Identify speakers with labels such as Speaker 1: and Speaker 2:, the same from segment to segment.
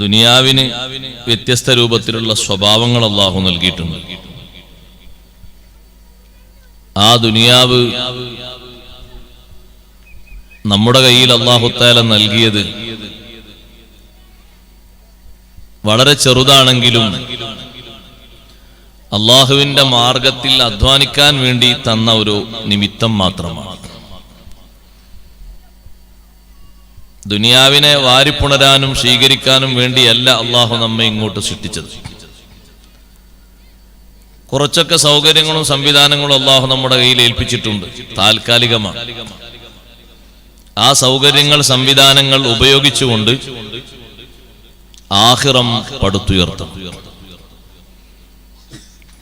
Speaker 1: ദുനിയാവിന് വ്യത്യസ്ത രൂപത്തിലുള്ള സ്വഭാവങ്ങൾ അല്ലാഹു നൽകിയിട്ടുണ്ട്. ആ ദുനിയാവ് നമ്മുടെ കയ്യിൽ അല്ലാഹു തആല നൽകിയത് വളരെ ചെറുതാണെങ്കിലും അല്ലാഹുവിന്റെ മാർഗത്തിൽ അധ്വാനിക്കാൻ വേണ്ടി തന്ന ഒരു നിമിത്തം മാത്രമാണ്. ദുനിയാവിനെ വാരിപ്പുണരാനും സ്വീകരിക്കാനും വേണ്ടിയല്ല അല്ലാഹു നമ്മെ ഇങ്ങോട്ട് സൃഷ്ടിച്ചത്. കുറച്ചൊക്കെ സൗകര്യങ്ങളും സംവിധാനങ്ങളും അല്ലാഹു നമ്മുടെ കയ്യിൽ ഏൽപ്പിച്ചിട്ടുണ്ട്, താൽക്കാലികമാണ്. ആ സൗകര്യങ്ങൾ സംവിധാനങ്ങൾ ഉപയോഗിച്ചുകൊണ്ട് ആഖിറം പടുത്തുയർത്തും.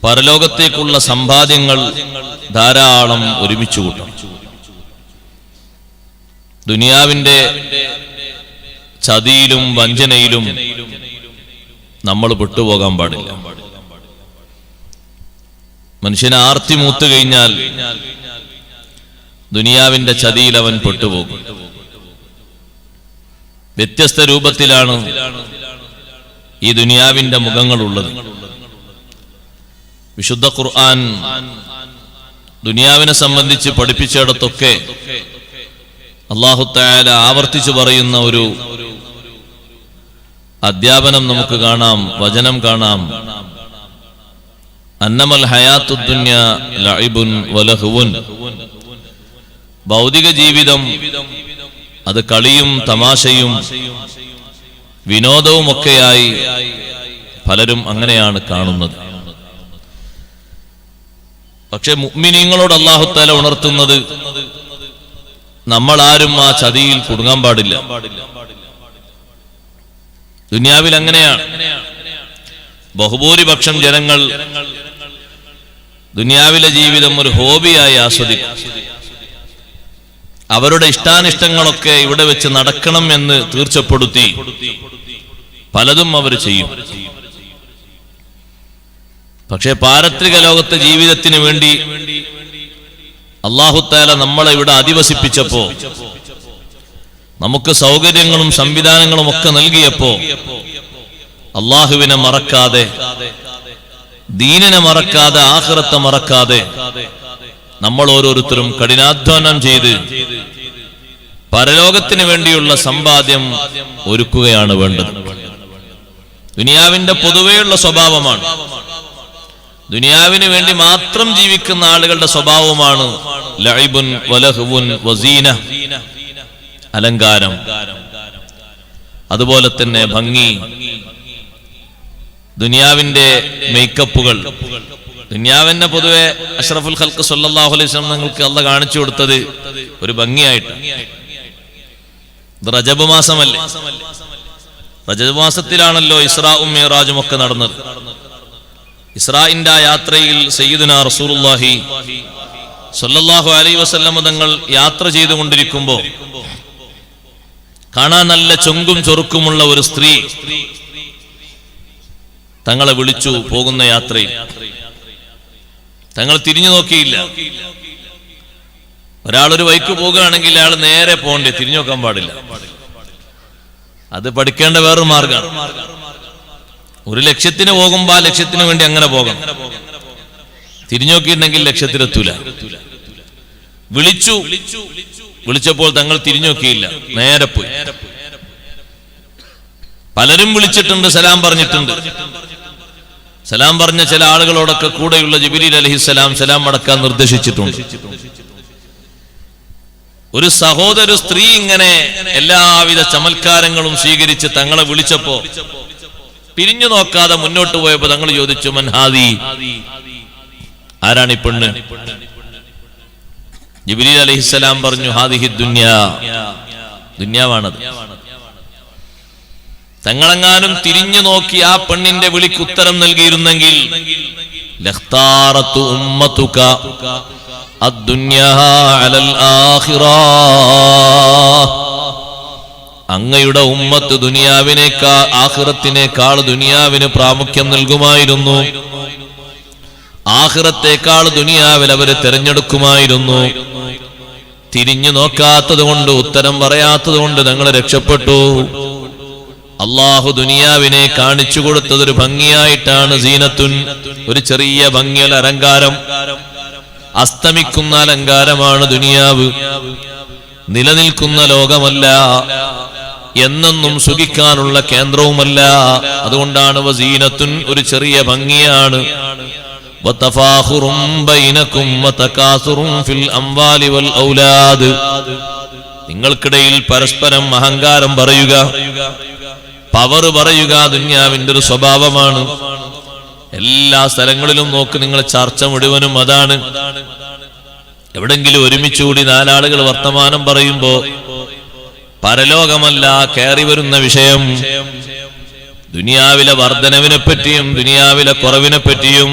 Speaker 1: പരലോകത്തേക്കുള്ള സമ്പാദ്യങ്ങൾ ധാരാളം ഒരുമിച്ച് കൂട്ടും. ദുനിയാവിന്റെ ചതിയിലും വഞ്ചനയിലും നമ്മൾ പെട്ടുപോകാൻ പാടില്ല. മനുഷ്യനെ ആർത്തി മൂത്തു കഴിഞ്ഞാൽ ദുനിയാവിന്റെ ചതിയിൽ അവൻ പെട്ടുപോകും. വ്യത്യസ്ത രൂപത്തിലാണ് ഈ ദുനിയാവിന്റെ മുഖങ്ങളുള്ളത്. വിശുദ്ധ ഖുർആൻ ദുനിയാവിനെ സംബന്ധിച്ച് പഠിപ്പിച്ചിടത്തൊക്കെ അല്ലാഹു തആല ആവർത്തിച്ചു പറയുന്ന ഒരു അധ്യാപനം നമുക്ക് കാണാം, വചനം കാണാം. അന്നമൽ ഹയാത്തുദ് ദുനിയ ലഇബുൻ വലഹുവുൻ. ഭൗതിക ജീവിതം അത് കളിയും തമാശയും വിനോദവുമൊക്കെയായി പലരും അങ്ങനെയാണ് കാണുന്നത്. പക്ഷെ മുഅ്മിനീങ്ങളോട് അല്ലാഹു തആല ഉണർത്തുന്നത് നമ്മൾ ആരും ആ ചതിയിൽ കുടുങ്ങാൻ പാടില്ല. ദുനിയാവിൽ അങ്ങനെയാണ്. ബഹുഭൂരിപക്ഷം ജനങ്ങൾ ദുനിയാവിലെ ജീവിതം ഒരു ഹോബിയായി ആസ്വദിക്കും. അവരുടെ ഇഷ്ടാനിഷ്ടങ്ങളൊക്കെ ഇവിടെ വെച്ച് നടക്കണം എന്ന് തീർച്ചപ്പെടുത്തി പലതും അവർ ചെയ്യും. പക്ഷെ പാരത്രിക ലോകത്തെ ജീവിതത്തിന് വേണ്ടി അല്ലാഹു തആല നമ്മളെ ഇവിടെ അധിവസിപ്പിച്ചപ്പോ, നമുക്ക് സൗകര്യങ്ങളും സംവിധാനങ്ങളും ഒക്കെ നൽകിയപ്പോ അല്ലാഹുവിനെ മറക്കാതെ, ദീനിനെ മറക്കാതെ, ആഖിറത്തെ മറക്കാതെ നമ്മൾ ഓരോരുത്തരും കഠിനാധ്വാനം ചെയ്ത് പരലോകത്തിന് വേണ്ടിയുള്ള സമ്പാദ്യം ഒരുക്കുകയാണ് വേണ്ടത്. ദുനിയാവിന്റെ പൊതുവെയുള്ള സ്വഭാവമാണ്, ദുനിയാവിന് വേണ്ടി മാത്രം ജീവിക്കുന്ന ആളുകളുടെ സ്വഭാവമാണ് ലഇബുൻ വലഹുവുൻ വസീന, അലങ്കാരം, അതുപോലെ തന്നെ ഭംഗി, ദുനിയാവിന്റെ മേക്കപ്പുകൾ. ദുനിയാവിന്റെ പൊതുവെ അഷ്റഫുൽ ഖൽഖ് സ്വല്ലല്ലാഹു അലൈഹി വസല്ലം നിങ്ങൾക്ക് അല്ലാഹു കാണിച്ചു കൊടുത്തത് ഒരു ഭംഗിയായിട്ട്. ഇത് റജബ് മാസമല്ലേ? റജബ് മാസത്തിലാണല്ലോ ഇസ്രാഉം മിഅ്റാജും ഒക്കെ നടന്നത്. ഇസ്രാഇന്റെ യാത്രയിൽ സയ്യിദുനാ റസൂലുള്ളാഹി സ്വല്ലല്ലാഹു അലൈഹി വസല്ലം തങ്ങൾ യാത്ര ചെയ്തുകൊണ്ടിരിക്കുമ്പോൾ കാണാൻ നല്ല ചൊങ്കും ചൊറുക്കുമുള്ള ഒരു സ്ത്രീ തങ്ങളെ വിളിച്ചു പോകുന്ന യാത്രയിൽ. തങ്ങൾ തിരിഞ്ഞു നോക്കിയില്ല. ഒരാളൊരു വഴിക്ക് പോകുകയാണെങ്കിൽ അയാൾ നേരെ പോകണ്ടേ, തിരിഞ്ഞു നോക്കാൻ പാടില്ല. അത് പഠിക്കേണ്ട വേറൊരു മാർഗമാണ്. ഒരു ലക്ഷ്യത്തിന് പോകുമ്പോ ആ ലക്ഷ്യത്തിന് വേണ്ടി അങ്ങനെ പോകണം. തിരിഞ്ഞു നോക്കിയിട്ടുണ്ടെങ്കിൽ ലക്ഷ്യത്തിലെത്തൂല. വിളിച്ചപ്പോൾ തങ്ങൾ തിരിഞ്ഞു നോക്കിയില്ല, നേരെ പോയി. പലരും വിളിച്ചിട്ടുണ്ട്, സലാം പറഞ്ഞിട്ടുണ്ട്. സലാം പറഞ്ഞ ചില ആളുകളോടൊക്കെ കൂടെയുള്ള ജിബ്രീൽ അലൈഹിസ്സലാം സലാം മടക്കാൻ നിർദ്ദേശിച്ചിട്ടുണ്ട്. ഒരു സഹോദര സ്ത്രീ ഇങ്ങനെ എല്ലാവിധ ചമൽക്കാരങ്ങളും സ്വീകരിച്ച് തങ്ങളെ വിളിച്ചപ്പോ തിരിഞ്ഞു നോക്കാതെ മുന്നോട്ട് പോയപ്പോ തങ്ങൾ ചോദിച്ചു, മൻ ഹാദി, ആരാണ് ഈ പെണ്ണ്? ജിബ്രീൽ അലൈഹിസ്സലാം പറഞ്ഞു, ഹാദിഹി ദുനിയാ, ദുനിയാവാണത്. തങ്ങളെങ്ങാനും തിരിഞ്ഞു നോക്കി ആ പെണ്ണിന്റെ വിളിക്ക് ഉത്തരം നൽകിയിരുന്നെങ്കിൽ ലഖ്താറതു ഉമ്മതുക അദ്ദുനിയാ അലൽ ആഖിറ, അങ്ങയുടെ ഉമ്മത്ത് ദുനിയാവിനേക്കാൾ ആഖിറത്തിനേക്കാൾ ദുനിയാവിന് പ്രാമുഖ്യം നൽകുമായിരുന്നു. ആഖിറത്തേക്കാൾ ദുനിയാവിൽ അവര് തിരഞ്ഞെടുക്കുമായിരുന്നു. തിരിഞ്ഞു നോക്കാത്തത് കൊണ്ട്, ഉത്തരം പറയാത്തത് കൊണ്ട് തങ്ങൾ രക്ഷപ്പെട്ടു. അള്ളാഹു ദുനിയാവിനെ കാണിച്ചു കൊടുത്തതൊരു ഭംഗിയായിട്ടാണ്. സീനത്തുൻ, ഒരു ചെറിയ ഭംഗിയുള്ള അലങ്കാരം, അസ്തമിക്കുന്ന അലങ്കാരമാണ് ദുനിയാവ്. നിലനിൽക്കുന്ന ലോകമല്ല, എന്നെന്നും സുഖിക്കാനുള്ള കേന്ദ്രവുമല്ല. അതുകൊണ്ടാണ് വസീനത്തുൻ, ഒരു ചെറിയ ഭംഗിയാണ്. വതഫാഖുറും ബൈനകും വതകാസുറും ഫിൽ അംവാലി വൽ ഔലാദ്, നിങ്ങൾക്കിടയിൽ പരസ്പരം അഹങ്കാരം പറയുക, പവർ പറയുക ദുനിയാവിന്റെ ഒരു സ്വഭാവമാണ്. എല്ലാ സ്ഥലങ്ങളിലും നോക്ക്, നിങ്ങൾ ചർച്ച മുഴുവനും അതാണ്. എവിടെങ്കിലും ഒരുമിച്ചുകൂടി നാലാളുകൾ വർത്തമാനം പറയുമ്പോ പരലോകമല്ല കയറി വരുന്ന വിഷയം. ദുനിയാവിലെ വർധനവിനെ പറ്റിയും ദുനിയാവിലെ കുറവിനെ പറ്റിയും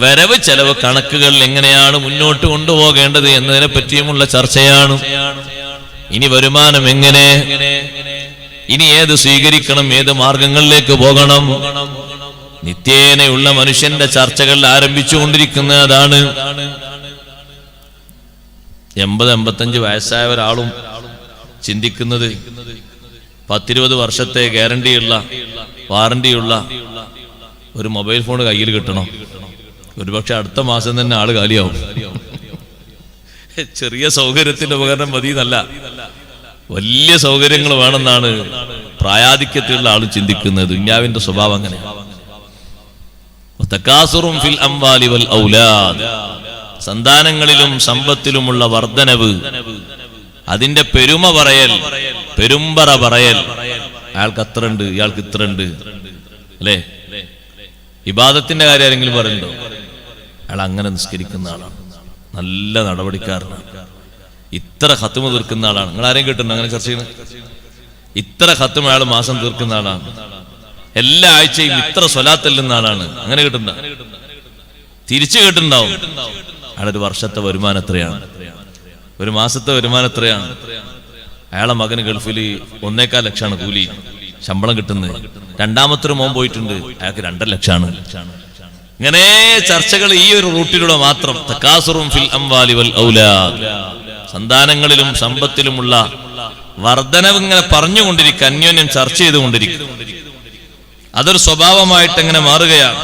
Speaker 1: വരവ് ചെലവ് കണക്കുകൾ എങ്ങനെയാണ് മുന്നോട്ട് കൊണ്ടുപോകേണ്ടത് എന്നതിനെ പറ്റിയുമുള്ള ചർച്ചയാണ്. ഇനി വരുമാനം എങ്ങനെ, ഇനി ഏത് സ്വീകരിക്കണം, ഏത് മാർഗങ്ങളിലേക്ക് പോകണം, നിത്യേനയുള്ള മനുഷ്യന്റെ ചർച്ചകൾ ആരംഭിച്ചുകൊണ്ടിരിക്കുന്നതാണ്. 80-85 വയസ്സായ ഒരാളും ചിന്തിക്കുന്നത് 10-20 വർഷത്തെ ഗ്യാരണ്ടിയുള്ള വാറണ്ടിയുള്ള ഒരു മൊബൈൽ ഫോൺ കയ്യിൽ കിട്ടണം. ഒരുപക്ഷെ അടുത്ത മാസം തന്നെ ആള് കാലിയാവും. ചെറിയ സൗകര്യത്തിന്റെ ഉപകരണം മതി എന്നല്ല, വലിയ സൗകര്യങ്ങൾ വേണമെന്നാണ് പ്രായാധിക്യത്തിലുള്ള ആള് ചിന്തിക്കുന്നത്. ദുനിയാവിന്റെ സ്വഭാവം അങ്ങനെ. തകാസുറും ഫിൽ അംവാലി വൽ ഔലാദ്, സന്താനങ്ങളിലും സമ്പത്തിലുമുള്ള വർധനവ്, അതിന്റെ പെരുമ പറയൽ, പെരുമ്പറ പറയൽ. അയാൾക്ക് അത്ര ഉണ്ട്, ഇയാൾക്ക് ഇത്ര ഉണ്ട്, അല്ലേ? ഇബാദത്തിന്റെ കാര്യം ആരെങ്കിലും പറയുന്നുണ്ടോ? അയാൾ അങ്ങനെ നിസ്കരിക്കുന്ന ആളാണ്, നല്ല നടപടിക്കാരനാണ്, ഇത്ര ഖത്മ തീർക്കുന്ന ആളാണ്. നിങ്ങൾ ആരെയും കേട്ടിട്ടുണ്ടോ അങ്ങനെ ചർച്ച ചെയ്യുന്നത്? ഇത്ര ഖത്മ അയാൾ മാസം തീർക്കുന്ന ആളാണ്, എല്ലാ ആഴ്ചയും ഇത്ര സ്വലാത്തെല്ലുന്ന ആളാണ്. അങ്ങനെ കേട്ടിട്ടുണ്ടോ? തിരിച്ചു കേട്ടിട്ടുണ്ടാവും. അയാളൊരു വർഷത്തെ വരുമാനം എത്രയാണ്, ഒരു മാസത്തെ വരുമാനം എത്രയാണ്? അയാളെ മകന് ഗൾഫിൽ 1.25 ലക്ഷമാണ് കൂലി, ശമ്പളം കിട്ടുന്നത്. രണ്ടാമത്തെ മോൻ പോയിട്ടുണ്ട്, അയാൾക്ക് 2.5 ലക്ഷമാണ്. ഇങ്ങനെ ചർച്ചകൾ ഈ ഒരു റൂട്ടിലൂടെ മാത്രം. തകാസുറും ഫിൽ അംവാലി വൽ ഔലാദ്, സന്താനങ്ങളിലും സമ്പത്തിലുമുള്ള വർധനവ് ഇങ്ങനെ പറഞ്ഞുകൊണ്ടിരിക്കുക, അന്യോന്യം ചർച്ച ചെയ്തുകൊണ്ടിരിക്കും. അതൊരു സ്വഭാവമായിട്ട് എങ്ങനെ മാറുകയാണ്.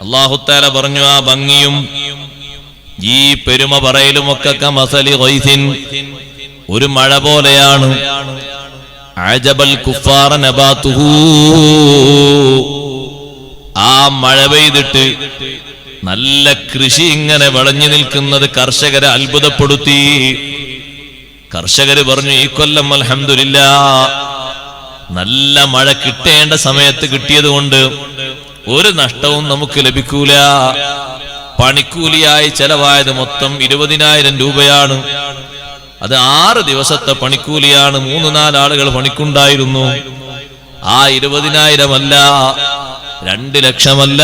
Speaker 1: അല്ലാഹു തആല പറഞ്ഞു, ആ ഭംഗിയും ഈ പെരുമ പറയലുമൊക്കെ കമസലി ഗൈസിൻ, ഒരു മഴ പോലെയാണ്. അജബൽ കുഫാറ നബാതുഹു, ആ മഴ പെയ്തിട്ട് നല്ല കൃഷി ഇങ്ങനെ വിളഞ്ഞു നിൽക്കുന്നത് കർഷകരെ അത്ഭുതപ്പെടുത്തി. കർഷകര് പറഞ്ഞു, ഈ കൊല്ലം അൽഹംദുലില്ലാഹ് നല്ല മഴ കിട്ടേണ്ട സമയത്ത് കിട്ടിയത് കൊണ്ട് ഒരു നഷ്ടവും നമുക്ക് ലഭിക്കൂല. പണിക്കൂലിയായി ചെലവായത് മൊത്തം 20,000 രൂപയാണ്. അത് 6 ദിവസത്തെ പണിക്കൂലിയാണ്. 3-4 ആളുകൾ പണിക്കുണ്ടായിരുന്നു. ആ 20,000 അല്ല, 2 ലക്ഷമല്ല,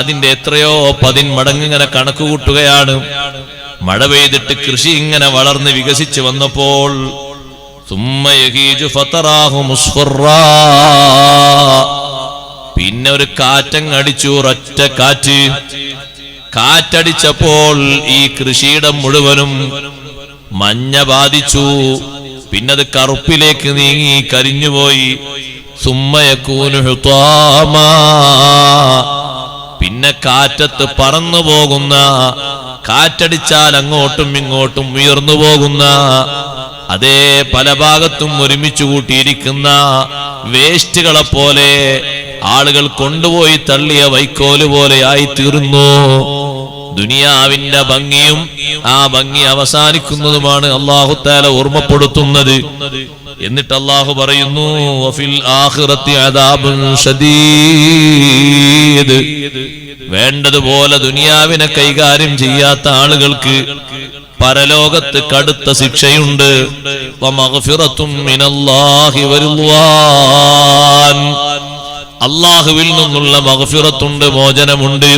Speaker 1: അതിന്റെ എത്രയോ 10 മടങ്ങ് ഇങ്ങനെ കണക്ക് കൂട്ടുകയാണ്. മഴ പെയ്തിട്ട് കൃഷി ഇങ്ങനെ വളർന്ന് വികസിച്ച് വന്നപ്പോൾ പിന്നെ ഒരു കാറ്റങ്ങടിച്ചു, ഒരൊറ്റ കാറ്റ്. കാറ്റടിച്ചപ്പോൾ ഈ കൃഷിയിടം മുഴുവനും മഞ്ഞ ബാധിച്ചു. പിന്നത് കറുപ്പിലേക്ക് നീങ്ങി, കരിഞ്ഞുപോയി. സുമ്മയക്കൂനു ഹുതാമാ, പിന്നെ കാറ്റത്ത് പറന്നു പോകുന്ന, കാറ്റടിച്ചാൽ അങ്ങോട്ടും ഇങ്ങോട്ടും ഉയർന്നു പോകുന്ന, അതേ പല ഭാഗത്തും ഒരുമിച്ച് കൂട്ടിയിരിക്കുന്ന വേസ്റ്റുകളെ പോലെ, ആളുകൾ കൊണ്ടുപോയി തള്ളിയ വൈക്കോല് പോലെ ആയി തീർന്നു. ദുനിയാവിന്റെ ഭംഗിയും ആ ഭംഗി അവസാനിക്കുന്നതുമാണ് അല്ലാഹു തആല ഓർമ്മപ്പെടുത്തുന്നത്. എന്നിട്ട് അല്ലാഹു പറയുന്നു, വഫിൽ ആഖിറത്തി അദാബുൻ ശദീദ്, വേണ്ടതുപോലെ ദുനിയാവിനെ കൈകാര്യം ചെയ്യാത്ത ആളുകൾക്ക് പരലോകത്ത് കടുത്ത ശിക്ഷയുണ്ട്. വമഗ്ഫിറത്തും മിനല്ലാഹി വറിദ്വാൻ, അല്ലാഹുവിൽ നിന്നുള്ള മഗ്ഫിറത്തുണ്ട്, മോചനമുണ്ട്,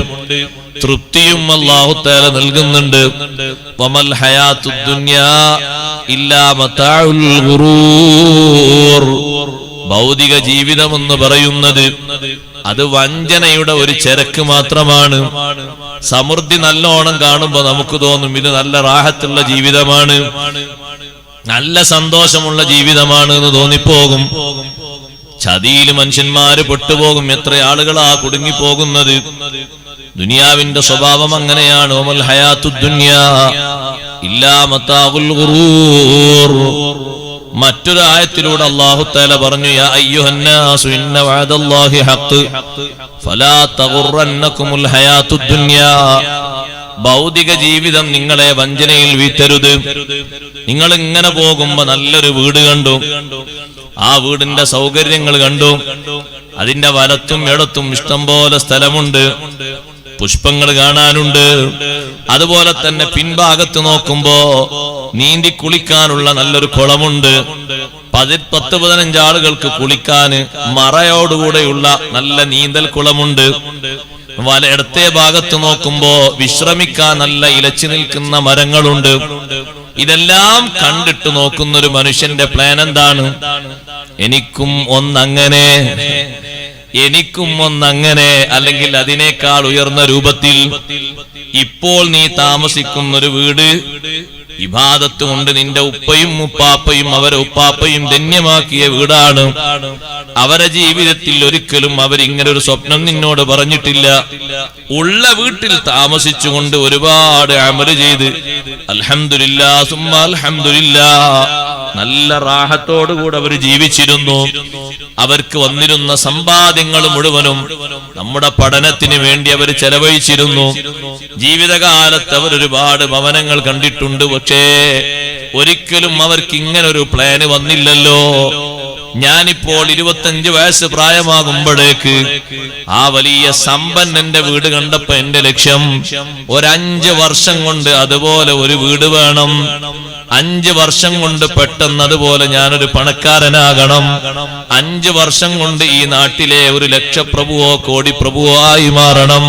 Speaker 1: തൃപ്തിയും അല്ലാഹു തആല നൽകുന്നുണ്ട്. വമൽ ഹയാത്തുദ് ദുനിയാ ഇല്ലാ മതാഉൽ ഗുറൂർ, ഭൗതിക ജീവിതം എന്ന് പറയുന്നത് അത് വഞ്ചനയുടെ ഒരു ചരക്ക് മാത്രമാണ്. സമൃദ്ധി നല്ലോണം കാണുമ്പോ നമുക്ക് തോന്നും ഇത് നല്ല റാഹത്തുള്ള ജീവിതമാണ്. നല്ല സന്തോഷമുള്ള ജീവിതമാണ് എന്ന് തോന്നിപ്പോകും. ചതിയിൽ മനുഷ്യന്മാര് പെട്ടുപോകും. എത്ര ആളുകളാ കുടുങ്ങിപ്പോകുന്നത്. ദുനിയാവിന്റെ സ്വഭാവം അങ്ങനെയാണ്. വമൽ ഹയാത്തുദ് ദുനിയാ ഇല്ലാ മതാഉൽ ഗുറൂർ. മറ്റൊരു ആയത്തിലൂടെ അല്ലാഹു തആല പറഞ്ഞു, യാ അയ്യുഹന്നാസു ഇന്ന വഅദല്ലാഹി ഹഖ് ഫലാ തഗുറന്നകുമുൽ ഹയാത്തുദ് ദുനിയാ. ഭൗതിക ജീവിതം നിങ്ങളെ വഞ്ചനയിൽ വീഴ്ത്തരുത്. നിങ്ങൾ ഇങ്ങനെ പോകുമ്പോ നല്ലൊരു വീട് കണ്ടു, ആ വീടിന്റെ സൗകര്യങ്ങൾ കണ്ടു, അതിന്റെ വലത്തും ഇടത്തും ഇഷ്ടം പോലെ സ്ഥലമുണ്ട്, പുഷ്പങ്ങൾ കാണാനുണ്ട്. അതുപോലെ തന്നെ പിൻഭാഗത്ത് നോക്കുമ്പോ നീന്തി കുളിക്കാനുള്ള നല്ലൊരു കുളമുണ്ട്. 10-15 ആളുകൾക്ക് കുളിക്കാന് മറയോടുകൂടെയുള്ള നല്ല നീന്തൽ കുളമുണ്ട്. ഇടത്തെ ഭാഗത്ത് നോക്കുമ്പോ വിശ്രമിക്കാൻ നല്ല ഇലച്ചു നിൽക്കുന്ന മരങ്ങളുണ്ട്. ഇതെല്ലാം കണ്ടിട്ട് നോക്കുന്ന ഒരു മനുഷ്യന്റെ പ്ലാൻ എന്താണ്? എനിക്കും ഒന്നങ്ങനെ അല്ലെങ്കിൽ അതിനേക്കാൾ ഉയർന്ന രൂപത്തിൽ ഇപ്പോൾ നീ താമസിക്കുന്ന ഒരു വീട് ഇബാദത്ത് കൊണ്ട് നിന്റെ ഉപ്പയും ഉപ്പാപ്പയും അവരെ ഉപ്പാപ്പയും ധന്യമാക്കിയ വീടാണ്. അവരെ ജീവിതത്തിൽ ഒരിക്കലും അവരിങ്ങനെ ഒരു സ്വപ്നം നിന്നോട് പറഞ്ഞിട്ടില്ല. ഉള്ള വീട്ടിൽ താമസിച്ചുകൊണ്ട് ഒരുപാട് അമല് ചെയ്ത് അൽഹംദുലില്ലാ സുമ്മ അൽഹംദുലില്ലാ നല്ല റാഹത്തോടുകൂടെ അവർ ജീവിച്ചിരുന്നു. അവർക്ക് വന്നിരുന്ന സമ്പാദ്യങ്ങൾ മുഴുവനും നമ്മുടെ പഠനത്തിന് വേണ്ടി അവർ ചെലവഴിച്ചിരുന്നു. ജീവിതകാലത്ത് അവർ ഒരുപാട് ഭവനങ്ങൾ കണ്ടിട്ടുണ്ട്. പക്ഷേ ഒരിക്കലും അവർക്ക് ഇങ്ങനെ ഒരു പ്ലാന് വന്നില്ലല്ലോ. ഞാനിപ്പോൾ 25 വയസ്സ് പ്രായമാകുമ്പോഴേക്ക് ആ വലിയ സമ്പന്നന്റെ വീട് കണ്ടപ്പോ എന്റെ ലക്ഷ്യം 5 വർഷം കൊണ്ട് അതുപോലെ ഒരു വീട് വേണം. 5 വർഷം കൊണ്ട് പെട്ടെന്ന് അതുപോലെ ഞാനൊരു പണക്കാരനാകണം. 5 വർഷം കൊണ്ട് ഈ നാട്ടിലെ ഒരു ലക്ഷപ്രഭുവോ കോടിപ്രഭുവോ ആയി മാറണം.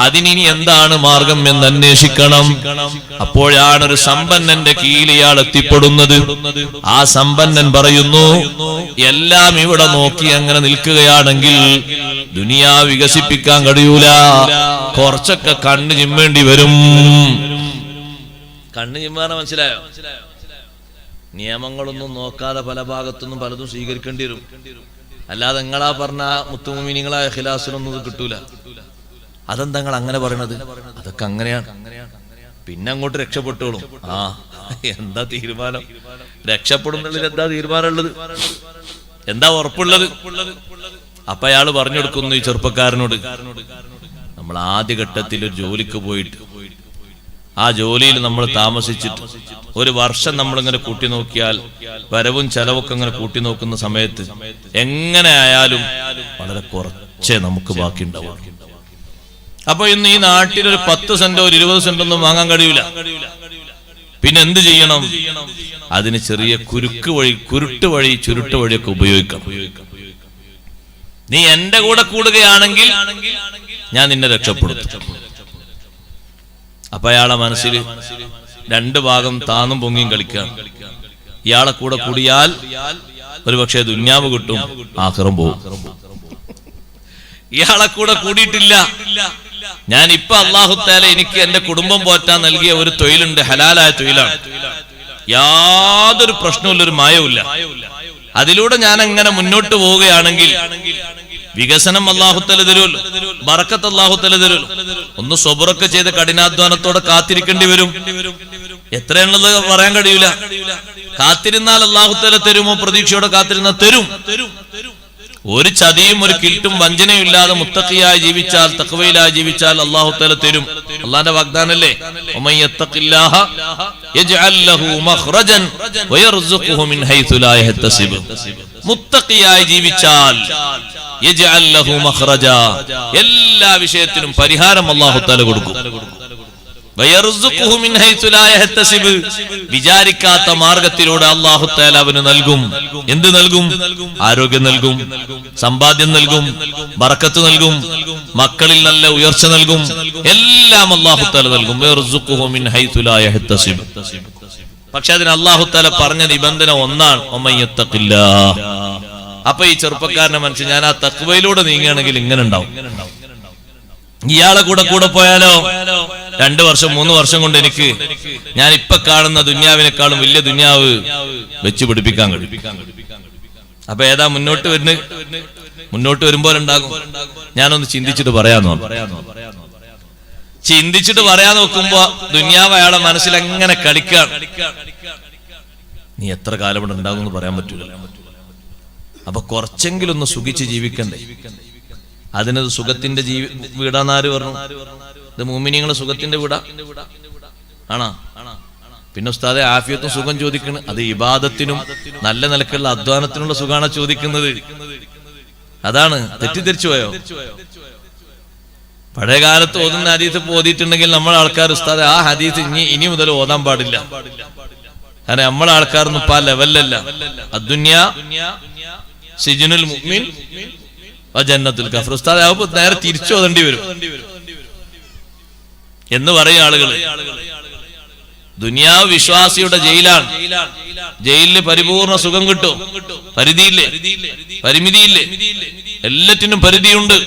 Speaker 1: അതിനി എന്താണ് മാർഗം എന്ന് അന്വേഷിക്കണം. അപ്പോഴാണ് ഒരു സമ്പന്നന്റെ കീഴിൽ ഇയാൾ എത്തിപ്പെടുന്നത്. ആ സമ്പന്നൻ പറയുന്നു, എല്ലാം ഇവിടെ നോക്കി അങ്ങനെ നിൽക്കുകയാണെങ്കിൽ ദുനിയാ വികസിപ്പിക്കാൻ കഴിയൂല, കുറച്ചൊക്കെ കണ്ണു ചിമ്മേണ്ടി വരും. കണ്ണു ചിമ്മാറ മനസ്സിലായോ? നിയമങ്ങളൊന്നും നോക്കാതെ പല ഭാഗത്തുനിന്നും പലതും സ്വീകരിക്കേണ്ടി വരും. അല്ലാതെ നിങ്ങളാ പറഞ്ഞ മുത്തുമുമിനിങ്ങളായ ഖിലാസിലൊന്നും ഇത് കിട്ടൂല. അതെന്താ നിങ്ങൾ അങ്ങനെ പറയണത്? അതൊക്കെ അങ്ങനെയാണ്. പിന്നെ അങ്ങോട്ട് രക്ഷപ്പെട്ടോളും. എന്താ തീരുമാനം? രക്ഷപ്പെടുന്നതിൽ എന്താ തീരുമാനമുള്ളത്? എന്താ ഉറപ്പുള്ളത്? അപ്പൊ അയാൾ പറഞ്ഞു കൊടുക്കുന്നു ഈ ചെറുപ്പക്കാരനോട്, നമ്മൾ ആദ്യഘട്ടത്തിൽ ഒരു ജോലിക്ക് പോയിട്ട് ആ ജോലിയിൽ നമ്മൾ താമസിച്ചിട്ട് 1 വർഷം നമ്മളിങ്ങനെ കൂട്ടി നോക്കിയാൽ വരവും ചെലവൊക്കെ ഇങ്ങനെ കൂട്ടി നോക്കുന്ന സമയത്ത് എങ്ങനെ ആയാലും വളരെ കുറച്ചേ നമുക്ക് ബാക്കി ഉണ്ടാവും. അപ്പൊ ഇന്ന് ഈ നാട്ടിൽ ഒരു 10 സെന്റോ 20 സെന്റോ ഒന്നും വാങ്ങാൻ കഴിയൂല. പിന്നെ എന്ത് ചെയ്യണം? അതിന് ചെറിയ കുരുട്ട് വഴി ചുരുട്ട് വഴിയൊക്കെ ഉപയോഗിക്കണം. നീ എന്റെ കൂടെ കൂടുകയാണെങ്കിൽ ഞാൻ നിന്നെ രക്ഷപ്പെടുത്തും. അപ്പൊ അയാളെ മനസ്സിൽ 2 ഭാഗം താന്നും പൊങ്ങിയും കളിക്കാം. ഇയാളെ കൂടെ കൂടിയാൽ ഒരുപക്ഷെ ദുന്യാവ് കിട്ടും, ആഖിറം പോകും. ഇയാളെ കൂടെ കൂടിയിട്ടില്ല. ഞാൻ ഇപ്പൊ അല്ലാഹു തആല എനിക്ക് എന്റെ കുടുംബം പോറ്റാൻ നൽകിയ ഒരു തൊഴിലുണ്ട്, ഹലാലായ തൊഴിലാണ്. യാതൊരു പ്രശ്നവുമില്ല, ഒരു മായവുമില്ല. അതിലൂടെ ഞാൻ അങ്ങനെ മുന്നോട്ട് പോവുകയാണെങ്കിൽ വികസനം അല്ലാഹു തആല തരുമല്ലോ, ബറക്കത്ത് അല്ലാഹു തആല തരുമല്ലോ. ഒന്ന് സ്വബറൊക്കെ ചെയ്ത് കഠിനാധ്വാനത്തോടെ കാത്തിരിക്കേണ്ടി വരും. എത്രയാണുള്ളത് പറയാൻ കഴിയൂല. കാത്തിരുന്നാൽ അല്ലാഹു തആല തരുമോ? പ്രതീക്ഷയോടെ കാത്തിരുന്നാൽ തരും. ഒരു ചതിയും ഒരു കിൽട്ടും വഞ്ചനയും ഇല്ലാതെ മുത്തഖിയായി ജീവിച്ചാൽ, തഖ്വയിലായി ജീവിച്ചാൽ അല്ലാഹു തആല തരും. അല്ലാഹുവിന്റെ വാഗ്ദാനല്ലേ, വമയ്യത്തഖില്ലാഹ യജ്അൽ ലഹു മഖ്റജൻ വയർസുഖുഹു മിൻ ഹൈതു ലാ യഹ്തസിബ്. മുത്തഖിയായി ജീവിച്ചാൽ യജ്അൽ ലഹു മഖ്റജ, എല്ലാ വിഷയത്തിനും പരിഹാരം അല്ലാഹു തആല കൊടുക്കും. വയർസുഖുഹു മിൻ ഹൈതു ലാ യഹ്തസിബ്, വിചാരിക്കാത്ത മാർഗത്തിലൂടെ അല്ലാഹു തആല അവന് നൽകും. എന്ത് നൽകും? ആരോഗ്യം നൽകും, സമ്പാദ്യം നൽകും, ബറക്കത്ത് നൽകും, മക്കളിൽ നല്ല ഉയർച്ച നൽകും, എല്ലാം അല്ലാഹു തആല നൽകും. വയർസുഖുഹു മിൻ ഹൈതു ലാ യഹ്തസിബ്. പക്ഷെ അതിന് അല്ലാഹു തആല പറഞ്ഞ നിബന്ധന ഒന്നാണ്, വമയ്യത്തഖില്ലാഹ്. അപ്പൊ ഈ ചെറുപ്പക്കാരന്റെ മനസ്സിൽ ഞാൻ ആ തഖ്വയിലൂടെ നീങ്ങുകയാണെങ്കിൽ ഇങ്ങനെ ഉണ്ടാവും. ഇയാളെ കൂടെ പോയാലോ 2 വർഷം 3 വർഷം കൊണ്ട് എനിക്ക് ഞാൻ ഇപ്പൊ കാണുന്ന ദുന്യാവിനേക്കാളും വലിയ ദുന്യാവ് വെച്ച് പിടിപ്പിക്കാൻ കഴിയും. അപ്പൊ ഏതാ മുന്നോട്ട് വരുമ്പോൾ ഉണ്ടാകും. ഞാനൊന്ന് ചിന്തിച്ചിട്ട് പറയാന്നോ, ചിന്തിച്ചിട്ട് പറയാൻ നോക്കുമ്പോ ദുന്യാവ് അയാളെ മനസ്സിൽ എങ്ങനെ കളിക്കാൻ. നീ എത്ര കാലം ഇവിടെ ഉണ്ടാകും എന്ന് പറയാൻ പറ്റൂല. അപ്പൊ കുറച്ചെങ്കിലും ഒന്ന് സുഖിച്ച് ജീവിക്കണ്ടേ? അതിനത് സുഖത്തിന്റെ വീടാന്നാര് പറഞ്ഞു? ഇത് മുഅ്മിനീങ്ങളെ സുഖത്തിന്റെ വീടാ ആണോ? പിന്നെ ഉസ്താദെ ആഫിയത്തും സുഖം ചോദിക്കണം. അത് ഇബാദത്തിനും നല്ല നിലക്കുള്ള അധ്വാനത്തിനുള്ള സുഖാണ് ചോദിക്കുന്നത്. അതാണ് തെറ്റിദ്ധരിച്ചു പോയോ? പഴയ കാലത്ത് ഓതുന്ന ഹദീസ് ഓതിയിട്ടുണ്ടെങ്കിൽ നമ്മളെ ആൾക്കാർ ഉസ്താദെ ആ ഹദീസ് ഇനി മുതൽ ഓതാൻ പാടില്ല. കാരണം നമ്മളെ ആൾക്കാരൊന്നും ഇപ്പൊ ആ ലെവലല്ല. അദ്ദുന്യാ സിജ്നുൽ മുഅ്മിൻ വ ജന്നത്തുൽ കാഫിർ. ഉസ്താദെ അപ്പൊ നേരെ തിരിച്ചു ഓതേണ്ടി വരും എന്ന് പറയും ആളുകൾ. ദുനിയാവ് വിശ്വാസിയുടെ ജയിലാണ്. ജയിലില് പരിപൂർണ സുഖം കിട്ടും. പരിമിതിയില്ലേ? എല്ലാറ്റിനും പരിധിയുണ്ട്.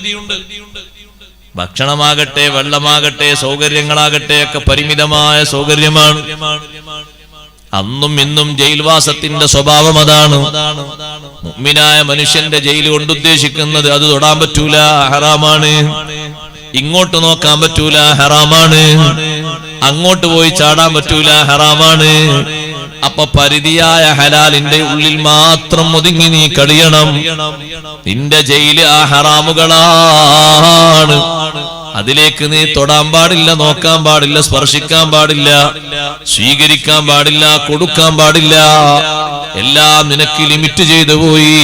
Speaker 1: ഭക്ഷണമാകട്ടെ, വെള്ളമാകട്ടെ, സൗകര്യങ്ങളാകട്ടെ ഒക്കെ പരിമിതമായ സൗകര്യമാണ്. അന്നും ഇന്നും ജയിൽവാസത്തിന്റെ സ്വഭാവം അതാണ്. മുഅ്മിനായ മനുഷ്യന്റെ ജയിൽ കൊണ്ട് ഉദ്ദേശിക്കുന്നത് അത് തൊടാൻ പറ്റൂല, ഹറാമാണ്. ഇങ്ങോട്ട് നോക്കാൻ പറ്റൂല, ഹറാമാണ്. അങ്ങോട്ട് പോയി ചാടാൻ പറ്റൂല, ഹറാമാണ്. അപ്പൊ പരിധിയായ ഹലാലിന്റെ ഉള്ളിൽ മാത്രം ഒതുങ്ങി നീ കഴിയണം. നിന്റെ ജയില് ആ ഹറാമുകളാണ്. അതിലേക്ക് നീ തൊടാൻ പാടില്ല, നോക്കാൻ പാടില്ല, സ്പർശിക്കാൻ പാടില്ല, സ്വീകരിക്കാൻ പാടില്ല, കൊടുക്കാൻ പാടില്ല. എല്ലാം നിനക്ക് ലിമിറ്റ് ചെയ്തു പോയി.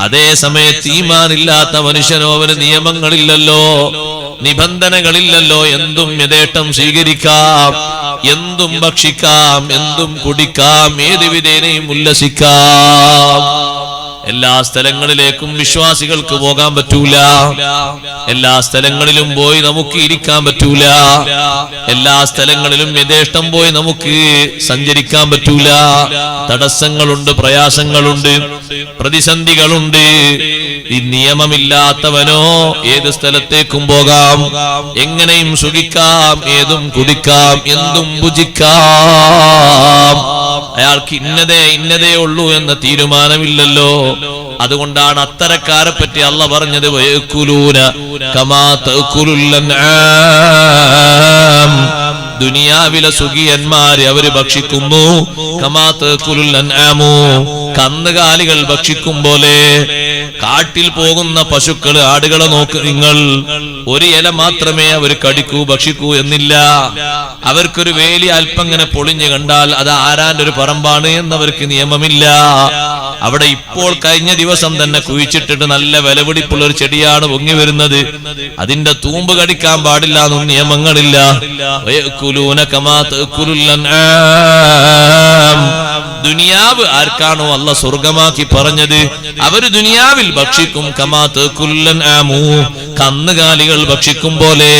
Speaker 1: അതേ സമയത്ത് ഈമാനില്ലാത്ത മനുഷ്യനോ അവന് നിയമങ്ങളില്ലല്ലോ, നിബന്ധനകളില്ലല്ലോ. എന്തും യഥേഷ്ടം സ്വീകരിക്കാം, എന്തും ഭക്ഷിക്കാം, എന്തും കുടിക്കാം, ഏത് വിധേനയും ഉല്ലസിക്കാം. എല്ലാ സ്ഥലങ്ങളിലേക്കും വിശ്വാസികൾക്ക് പോകാൻ പറ്റൂല. എല്ലാ സ്ഥലങ്ങളിലും പോയി നമുക്ക് ഇരിക്കാൻ പറ്റൂല. എല്ലാ സ്ഥലങ്ങളിലും യഥേഷ്ടം പോയി നമുക്ക് സഞ്ചരിക്കാൻ പറ്റൂല. തടസ്സങ്ങളുണ്ട്, പ്രയാസങ്ങളുണ്ട്, പ്രതിസന്ധികളുണ്ട്. ഈ നിയമമില്ലാത്തവനോ ഏത് സ്ഥലത്തേക്കും പോകാം, എങ്ങനെയും സുഖിക്കാം, ഏതും കുടിക്കാം, എന്തും ഭുജിക്കാം. അയാൾക്ക് ഇന്നതേ ഉള്ളൂ എന്ന തീരുമാനമില്ലല്ലോ. അതുകൊണ്ടാണ് അത്തരക്കാരെ പറ്റി അല്ലാഹ് പറഞ്ഞത് വയകുലൂന കമാ തഅകുലുൽ അൻആം. ദുനിയാവിലെ സുഖിയന്മാര് അവര് ഭക്ഷിക്കുന്നു, കമാ തഅകുലുൽ അൻആമു, കന്നുകാലികൾ ഭക്ഷിക്കും പോലെ. കാട്ടിൽ പോകുന്ന പശുക്കള്, ആടുകളെ നോക്ക് നിങ്ങൾ. ഒരു ഇല മാത്രമേ അവർ കടിക്കൂ, ഭക്ഷിക്കൂ എന്നില്ല. അവർക്കൊരു വേലി അല്പം ഇങ്ങനെ പൊളിഞ്ഞു കണ്ടാൽ അത് ആരാന്റെ ഒരു പറമ്പാണ് എന്നവർക്ക് നിയമമില്ല. അവിടെ ഇപ്പോൾ കഴിഞ്ഞ ദിവസം തന്നെ കുഴിച്ചിട്ടിട്ട് നല്ല വിലപിടിപ്പുള്ള ഒരു ചെടിയാണ് പൊങ്ങി വരുന്നത്. അതിന്റെ തൂമ്പ് കടിക്കാൻ പാടില്ല എന്നും നിയമങ്ങളില്ല. ദുനിയാവ് ആർക്കാണോ അല്ലാഹ് സ്വർഗമാക്കി പറഞ്ഞത് അവര് ദുനിയാവിൽ ഭക്ഷിക്കും. കമാ തഅകുലുൽ അൻആമു, കന്നുകാലികൾ ഭക്ഷിക്കും പോലെ.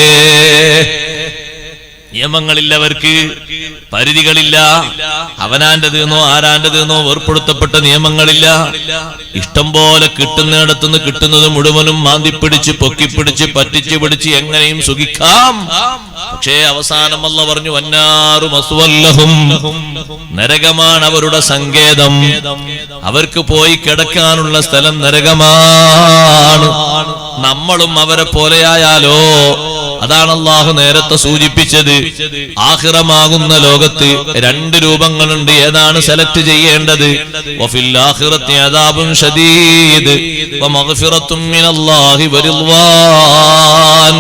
Speaker 1: നിയമങ്ങളില്ലവർക്ക്, പരിധികളില്ല. അവനാന്റെതെന്നോ ആരാന്റെതെന്നോ വേർപ്പെടുത്തപ്പെട്ട നിയമങ്ങളില്ല. ഇഷ്ടം പോലെ കിട്ടുന്നിടത്തുനിന്ന് കിട്ടുന്നത് മുഴുവനും മാന്തിപ്പിടിച്ച്, പൊക്കിപ്പിടിച്ച്, പറ്റിച്ചു പിടിച്ച് എങ്ങനെയും സുഖിക്കാം. പക്ഷേ അവസാനം അല്ലാഹ് പറഞ്ഞു വന്നാറു മസ്വല്ലഹും, നരകമാണ് അവരുടെ സങ്കേതം. അവർക്ക് പോയി കിടക്കാനുള്ള സ്ഥലം നരകമാണ്. നമ്മളും അവരെ പോലെയായാലോ? അതാണ് അല്ലാഹു നേരത്തെ സൂചിപ്പിച്ചത്. ആഖിറമാകുന്ന ലോകത്ത് 2 രൂപങ്ങളുണ്ട്. ഏതാണ് സെലക്ട് ചെയ്യേണ്ടത്? വഫിൽ ആഖിറത്തി അദാബുൻ ശദീദ് വമഗ്ഫിറത്തും മിനല്ലാഹി വറിദ്വാൻ.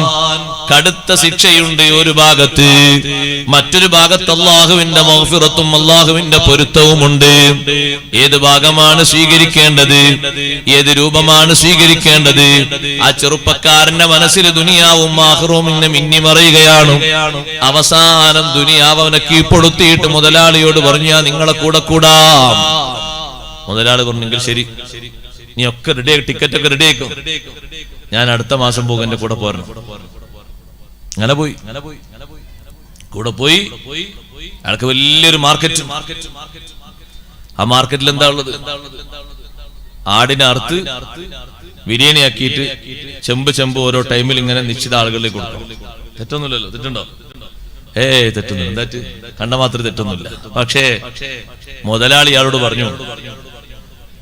Speaker 1: കടുത്ത ശിക്ഷയുണ്ട് ഒരു ഭാഗത്ത്, മറ്റൊരു ഭാഗത്ത് അല്ലാഹുവിന്റെ മഗ്ഫിറത്തും അല്ലാഹുവിന്റെ പൊരുത്തവുമുണ്ട്. ഏത് ഭാഗമാണ് സ്വീകരിക്കേണ്ടത്? ഏത് രൂപമാണ് സ്വീകരിക്കേണ്ടത്? ആ ചെറുപ്പക്കാരന്റെ മനസ്സിൽ ദുനിയാവും ആഖിറവും ഇങ്ങനെ മിന്നിമറയുകയാണ്. അവസാനം ദുനിയാവ് അവനെ കീഴ്പ്പെടുത്തിയിട്ട് മുതലാളിയോട് പറഞ്ഞു ഞാൻ നിങ്ങളെ കൂടെ കൂടാം. മുതലാളി പറഞ്ഞെങ്കിൽ ശരി, നീ ഒക്കെ റെഡിയാക്കി, ടിക്കറ്റ് ഒക്കെ റെഡിയാക്കും, ഞാൻ അടുത്ത മാസം പോകും, എന്റെ കൂടെ പോരണം. അങ്ങനെ പോയി കൂടെ പോയി. അയാൾക്ക് വലിയൊരു മാർക്കറ്റ്. ആ മാർക്കറ്റിൽ എന്താ ഉള്ളത്? ആടിനെ അറുത്ത് ബിരിയാണി ആക്കിയിട്ട് ചെമ്പ് ഓരോ ടൈമിൽ ഇങ്ങനെ നിശ്ചിത ആളുകളിലേക്ക് കൊടുക്കും. തെറ്റൊന്നുമില്ലല്ലോ, തെറ്റുണ്ടോ? തെറ്റൊന്നുമില്ല. എന്താ കണ്ട മാത്രം തെറ്റൊന്നുമില്ല. പക്ഷേ മുതലാളി ഇയാളോട് പറഞ്ഞു,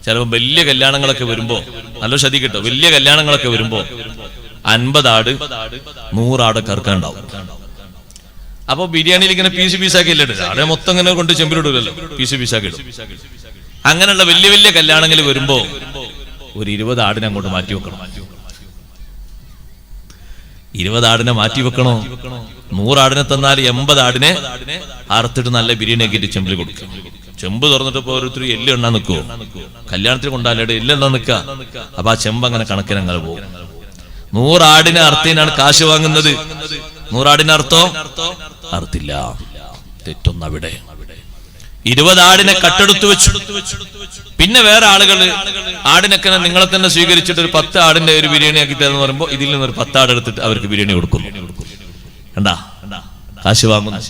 Speaker 1: ചിലപ്പോ വലിയ കല്യാണങ്ങളൊക്കെ വരുമ്പോ, നല്ല ശ്രദ്ധിക്കട്ടോ, വലിയ കല്യാണങ്ങളൊക്കെ വരുമ്പോ 50 ആട് 100 ആടൊക്കെ ഇറക്കാനുണ്ടാവും. അപ്പൊ ബിരിയാണിയിൽ ഇങ്ങനെ പീസ് പീസാക്കി ഇല്ല, ആടെ മൊത്തം ഇങ്ങനെ കൊണ്ട് ചെമ്പിലിടൂലല്ലോ, പീസ് പീസാക്കി ഇടും. അങ്ങനെയുള്ള വലിയ വലിയ കല്യാണങ്ങൾ വരുമ്പോ ഒരു 20 ആടിനെ അങ്ങോട്ട് മാറ്റി വെക്കണം. 20 ആടിനെ മാറ്റി വെക്കണോ? 100 ആടിനെ തന്നാൽ 80 ആടിനെ അറുത്തിട്ട് നല്ല ബിരിയാണി ആക്കിയിട്ട് ചെമ്പിൽ കൊടുക്കും. ചെമ്പ് തുറന്നിട്ട് ഇപ്പൊ ഓരോരുത്തർ എല്ല് എണ്ണാൻ നിൽക്കുവോ? കല്യാണത്തിന് കൊണ്ടാലേ എല്ലെണ്ണാൻ നിൽക്കുക. അപ്പൊ ആ ചെമ്പ് അങ്ങനെ കണക്കിന് അങ്ങനെ പോകും. 100 ആടിനെ അർത്ഥത്തിനാണ് കാശ് വാങ്ങുന്നത്. 100 ആടിനെ അർത്ഥോ? അർത്ഥില്ല. തെറ്റൊന്നവിടെ. 20 ആടിനെ കട്ടെടുത്തു വെച്ചു. പിന്നെ വേറെ ആളുകള് ആടിനൊക്കെ നിങ്ങളെ തന്നെ സ്വീകരിച്ചിട്ട് ഒരു 10 ആടിന്റെ ഒരു ബിരിയാണി ആക്കി തരുന്ന പറയുമ്പോ ഇതിൽ നിന്ന് ഒരു 10 ആട് എടുത്തിട്ട് അവർക്ക് ബിരിയാണി കൊടുക്കുന്നു. കണ്ടാ, കാശ് വാങ്ങുന്നു.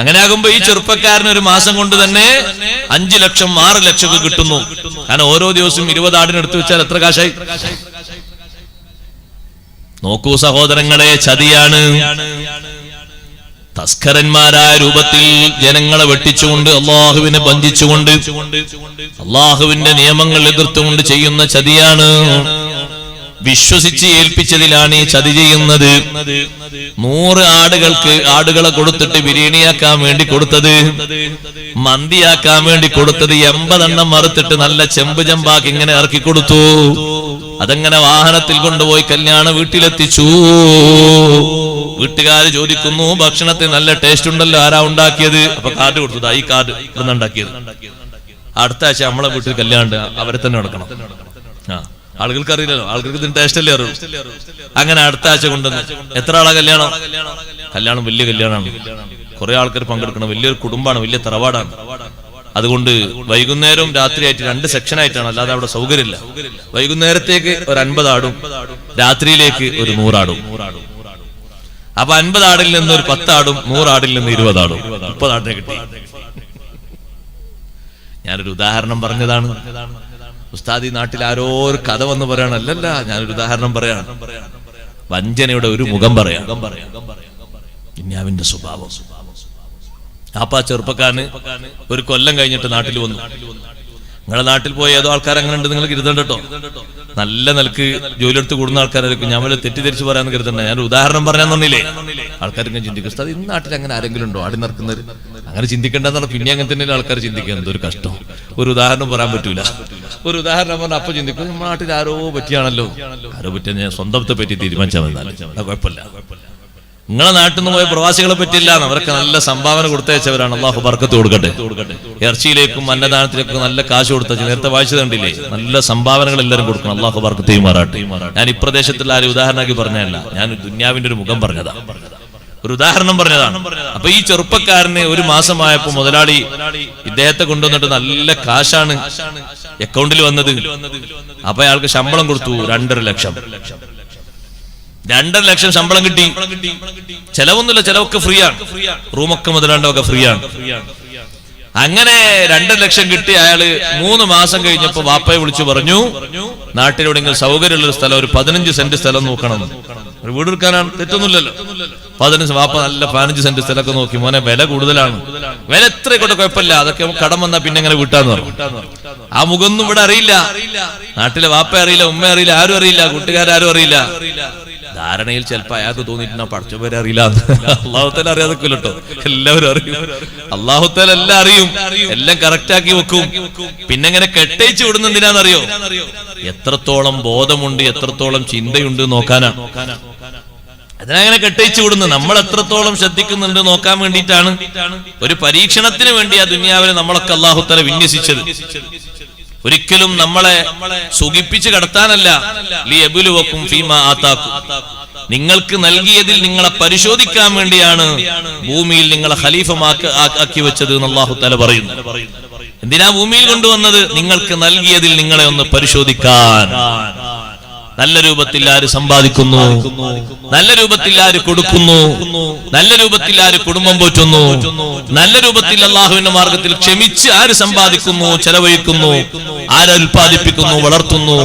Speaker 1: അങ്ങനെ ആകുമ്പോ ഈ ചെറുപ്പക്കാരന് ഒരു മാസം കൊണ്ട് തന്നെ 5 ലക്ഷം 6 ലക്ഷം ഒക്കെ കിട്ടുന്നു. കാരണം ഓരോ ദിവസവും 20 ആടിനെ എടുത്തു വെച്ചാൽ എത്ര കാശായി? നോക്കൂ സഹോദരങ്ങളെ, ചതിയാണ്. തസ്കരന്മാരായ രൂപത്തിൽ ജനങ്ങളെ വെട്ടിച്ചുകൊണ്ട്, അള്ളാഹുവിനെ ബന്ധിച്ചുകൊണ്ട്, അള്ളാഹുവിന്റെ നിയമങ്ങൾ എതിർത്തുകൊണ്ട് ചെയ്യുന്ന ചതിയാണ്. വിശ്വസിച്ച് ഏൽപ്പിച്ചതിലാണ് ഈ ചതി ചെയ്യുന്നത്. 100 ആടുകളെ കൊടുത്തിട്ട് ബിരിയാണിയാക്കാൻ വേണ്ടി കൊടുത്തത്, മന്തിയാക്കാൻ വേണ്ടി കൊടുത്തത് 80 എണ്ണം മറുത്തിട്ട് നല്ല ചെമ്പ് ചെമ്പാക്കി ഇങ്ങനെ ഇറക്കി കൊടുത്തു. അതങ്ങനെ വാഹനത്തിൽ കൊണ്ടുപോയി കല്യാണ വീട്ടിലെത്തിച്ചു. വീട്ടുകാര് ചോദിക്കുന്നു, ഭക്ഷണത്തിന് നല്ല ടേസ്റ്റ് ഉണ്ടല്ലോ, ആരാ ഉണ്ടാക്കിയത്? അപ്പൊ കാർഡ് കൊടുത്തത്, ഈ കാർഡ് ഇവിടുന്ന് ഉണ്ടാക്കിയത്. അടുത്ത ആഴ്ച നമ്മളെ വീട്ടിൽ കല്യാണം, അവരെ തന്നെ നടക്കണം. ആളുകൾക്ക് അറിയില്ലല്ലോ, ആളുകൾക്ക് ഇതിന് ടേസ്റ്റ് അല്ലേ അറിയൂ. അങ്ങനെ അടുത്ത ആഴ്ച കൊണ്ടുവന്ന് എത്ര ആളാ കല്യാണം? കല്യാണം വലിയ കല്യാണമാണ്, കുറെ ആൾക്കാർ പങ്കെടുക്കണം, വലിയൊരു കുടുംബമാണ്, വലിയ തറവാടാണ്. അതുകൊണ്ട് വൈകുന്നേരവും രാത്രിയായിട്ട് 2 സെക്ഷനായിട്ടാണ്, അല്ലാതെ അവിടെ സൗകര്യമില്ല. വൈകുന്നേരത്തേക്ക് ഒരു 50 ആടും, രാത്രിയിലേക്ക് ഒരു 100 ആടും. അപ്പൊ 50 ആടിൽ നിന്ന് ഒരു 10 ആടും, 100 ആടിൽ നിന്ന് 20 ആടും, 30 ആടിനെ കിട്ടി. ഞാനൊരു ഉദാഹരണം പറഞ്ഞതാണ്. ഉസ്താദി നാട്ടിൽ ആരോ ഒരു കഥ വന്ന് പറയണം, അല്ലല്ല, ഞാനൊരു ഉദാഹരണം പറയാണ്. വഞ്ചനയുടെ ഒരു മുഖം പറയാം, ദുനിയാവിന്റെ സ്വഭാവം. അപ്പൊ ആ ചെറുപ്പക്കാരന് ഒരു കൊല്ലം കഴിഞ്ഞിട്ട് നാട്ടിൽ വന്നു. നിങ്ങളുടെ നാട്ടിൽ പോയ ഏതോ ആൾക്കാർ അങ്ങനെ ഉണ്ട്, നിങ്ങൾ കരുതണ്ട കേട്ടോ. നല്ല നിലക്ക് ജോലി എടുത്ത് കൂടുന്ന ആൾക്കാരായിരിക്കും. ഞാൻ വല്ല തെറ്റിദ്ധരിച്ച് പറയാന്ന് കരുതണ്ട. ഞാനൊരു ഉദാഹരണം പറയാൻ തന്നില്ലേ? ആൾക്കാർക്ക് ചിന്തിക്കും, ഉസ്താദ് ഇന്ന് നാട്ടിൽ അങ്ങനെ ആരെങ്കിലും ഉണ്ടോ ആടി നടക്കുന്നത്? അങ്ങനെ ചിന്തിക്കേണ്ടെന്നാണ്. പിന്നെ അങ്ങനെ തന്നെ ആൾക്കാർ ചിന്തിക്കുക, എന്തൊരു കഷ്ടം. ഒരു ഉദാഹരണം പറയാൻ പറ്റൂല. ഒരു ഉദാഹരണം പറഞ്ഞാൽ അപ്പൊ ചിന്തിക്കും, നമ്മുടെ നാട്ടിൽ ആരോ പറ്റിയാണല്ലോ. ആരോ പറ്റിയ ഞാൻ സ്വന്തത്തെ പറ്റി തീരുമാനിച്ചാൽ മതി, കുഴപ്പമില്ല. നിങ്ങളെ നാട്ടിൽ നിന്ന് പോയ പ്രവാസികളെ പറ്റില്ല, അവർക്ക് നല്ല സംഭാവന കൊടുത്തയച്ചവരാണ്. അള്ളാഹു ബർക്കത്ത് കൊടുക്കട്ടെ. ഇറച്ചിയിലേക്കും അന്നദാനത്തിലേക്കും നല്ല കാശ് കൊടുത്ത, നേരത്തെ വായിച്ചത് കണ്ടില്ലേ, നല്ല സംഭാവനകൾ എല്ലാവരും കൊടുക്കണം. അള്ളാഹു ബർക്കത്ത് ചെയ്യുമാറാട്ടെ. ഞാൻ ഇപ്രദേശത്തുള്ള ആരും ഉദാഹരണമാക്കി പറഞ്ഞതല്ല, ഞാൻ ദുന്യാവിന്റെ ഒരു മുഖം പറഞ്ഞതാ, ഒരു ഉദാഹരണം പറഞ്ഞതാണ്. അപ്പൊ ഈ ചെറുപ്പക്കാരന് ഒരു മാസമായപ്പോ മുതലാളി ഇദ്ദേഹത്തെ കൊണ്ടുവന്നിട്ട് നല്ല കാശാണ് അക്കൗണ്ടിൽ വന്നത്. അപ്പൊ അയാൾക്ക് ശമ്പളം കൊടുത്തു 2.5 ലക്ഷം. 2.5 ലക്ഷം ശമ്പളം കിട്ടി. ചെലവൊന്നുമില്ല, ചെലവൊക്കെ ഫ്രീ ആണ്. റൂമൊക്കെ മുതലാണ്ടൊക്കെ ഫ്രീ ആണ്. അങ്ങനെ 2.5 ലക്ഷം കിട്ടി. അയാള് 3 മാസം കഴിഞ്ഞപ്പോ വാപ്പയെ വിളിച്ചു പറഞ്ഞു, നാട്ടിലെവിടെയെങ്കിലും സൗകര്യമുള്ള ഒരു സ്ഥലം, ഒരു 15 സെന്റ് സ്ഥലം നോക്കണം. ഒരു വീട് എടുക്കാനാണ്, തെറ്റൊന്നുമില്ലല്ലോ. 15 വാപ്പ നല്ല 15 സെന്റ് സ്ഥലമൊക്കെ നോക്കി, മോനെ വില കൂടുതലാണ്, വില എത്രയൊക്കെ കുഴപ്പമില്ല, അതൊക്കെ കടം വന്നാ പിന്നെ എങ്ങനെ വിട്ടാന്ന് പറഞ്ഞു. ആ മുഖമൊന്നും ഇവിടെ അറിയില്ല, നാട്ടിലെ വാപ്പ അറിയില്ല, ഉമ്മ അറിയില്ല, ആരും അറിയില്ല, കൂട്ടുകാരും അറിയില്ല. ധാരണയിൽ ചിലപ്പോ അയാൾക്ക് തോന്നിയിട്ടുണ്ടാ പഠിച്ചവരെ അറിയില്ല. അള്ളാഹുത്താല അറിയാതൊക്കെ കേട്ടോ, എല്ലാവരും അറിയും. അള്ളാഹുത്താല എല്ലാം അറിയും, എല്ലാം കറക്റ്റാക്കി വെക്കും. പിന്നെ ഇങ്ങനെ കെട്ടയിച്ചു വിടുന്ന എന്തിനാണെന്നറിയോ? എത്രത്തോളം ബോധമുണ്ട്, എത്രത്തോളം ചിന്തയുണ്ട് നോക്കാനാണ്. അതിനങ്ങനെ കെട്ടയിച്ചു വിടുന്നു. നമ്മൾ എത്രത്തോളം ശ്രദ്ധിക്കുന്നുണ്ട് നോക്കാൻ വേണ്ടിയിട്ടാണ്. ഒരു പരീക്ഷണത്തിന് വേണ്ടി ആ ദുനിയാവിനെ നമ്മളൊക്കെ അള്ളാഹുത്താല വിന്യസിച്ചത്. ഒരിക്കലും നമ്മളെ സുഖിപ്പിച്ച് കടത്താനല്ല. ലിയബ്ലുവക്കും ഫീമാ ആതാക്കും, നിങ്ങൾക്ക് നൽകിയതിൽ നിങ്ങളെ പരിശോധിക്കാൻ വേണ്ടിയാണ് ഭൂമിയിൽ നിങ്ങളെ ഖലീഫമാക്കി വെച്ചത് എന്ന് അല്ലാഹു തആല പറയുന്നു. എന്തിനാ ഭൂമിയിൽ കൊണ്ടുവന്നത്? നിങ്ങൾക്ക് നൽകിയതിൽ നിങ്ങളെ ഒന്ന് പരിശോധിക്കാൻ. നല്ല രൂപത്തിൽ ആര് സമ്പാദിക്കുന്നു, നല്ല രൂപത്തിൽ ആര് കൊടുക്കുന്നു, നല്ല രൂപത്തിൽ ആര് കുടുംബം പോറ്റുന്നു, നല്ല രൂപത്തിൽ അള്ളാഹുവിന്റെ മാർഗത്തിൽ ക്ഷമിച്ച് ആര് സമ്പാദിക്കുന്നു, ചെലവഴിക്കുന്നു, ആര് ഉൽപ്പാദിപ്പിക്കുന്നു, വളർത്തുന്നു,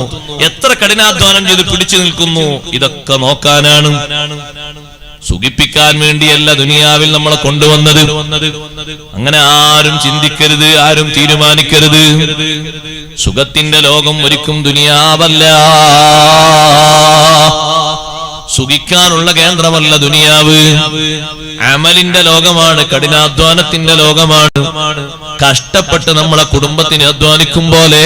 Speaker 1: എത്ര കഠിനാധ്വാനം ചെയ്ത് പിടിച്ചു നിൽക്കുന്നു, ഇതൊക്കെ നോക്കാനാണ്. സുഖിപ്പിക്കാൻ വേണ്ടിയല്ല ദുനിയാവിൽ നമ്മളെ കൊണ്ടുവന്നത്. അങ്ങനെ ആരും ചിന്തിക്കരുത്, ആരും തീരുമാനിക്കരുത്. സുഖത്തിന്റെ ലോകം ഒരിക്കും ദുനിയാവല്ല, സുഖിക്കാനുള്ള കേന്ദ്രമല്ല ദുനിയാവ്. അമലിന്റെ ലോകമാണ്, കഠിനാധ്വാനത്തിന്റെ ലോകമാണ്. കഷ്ടപ്പെട്ട് നമ്മളെ കുടുംബത്തിന് അധ്വാനിക്കും പോലെ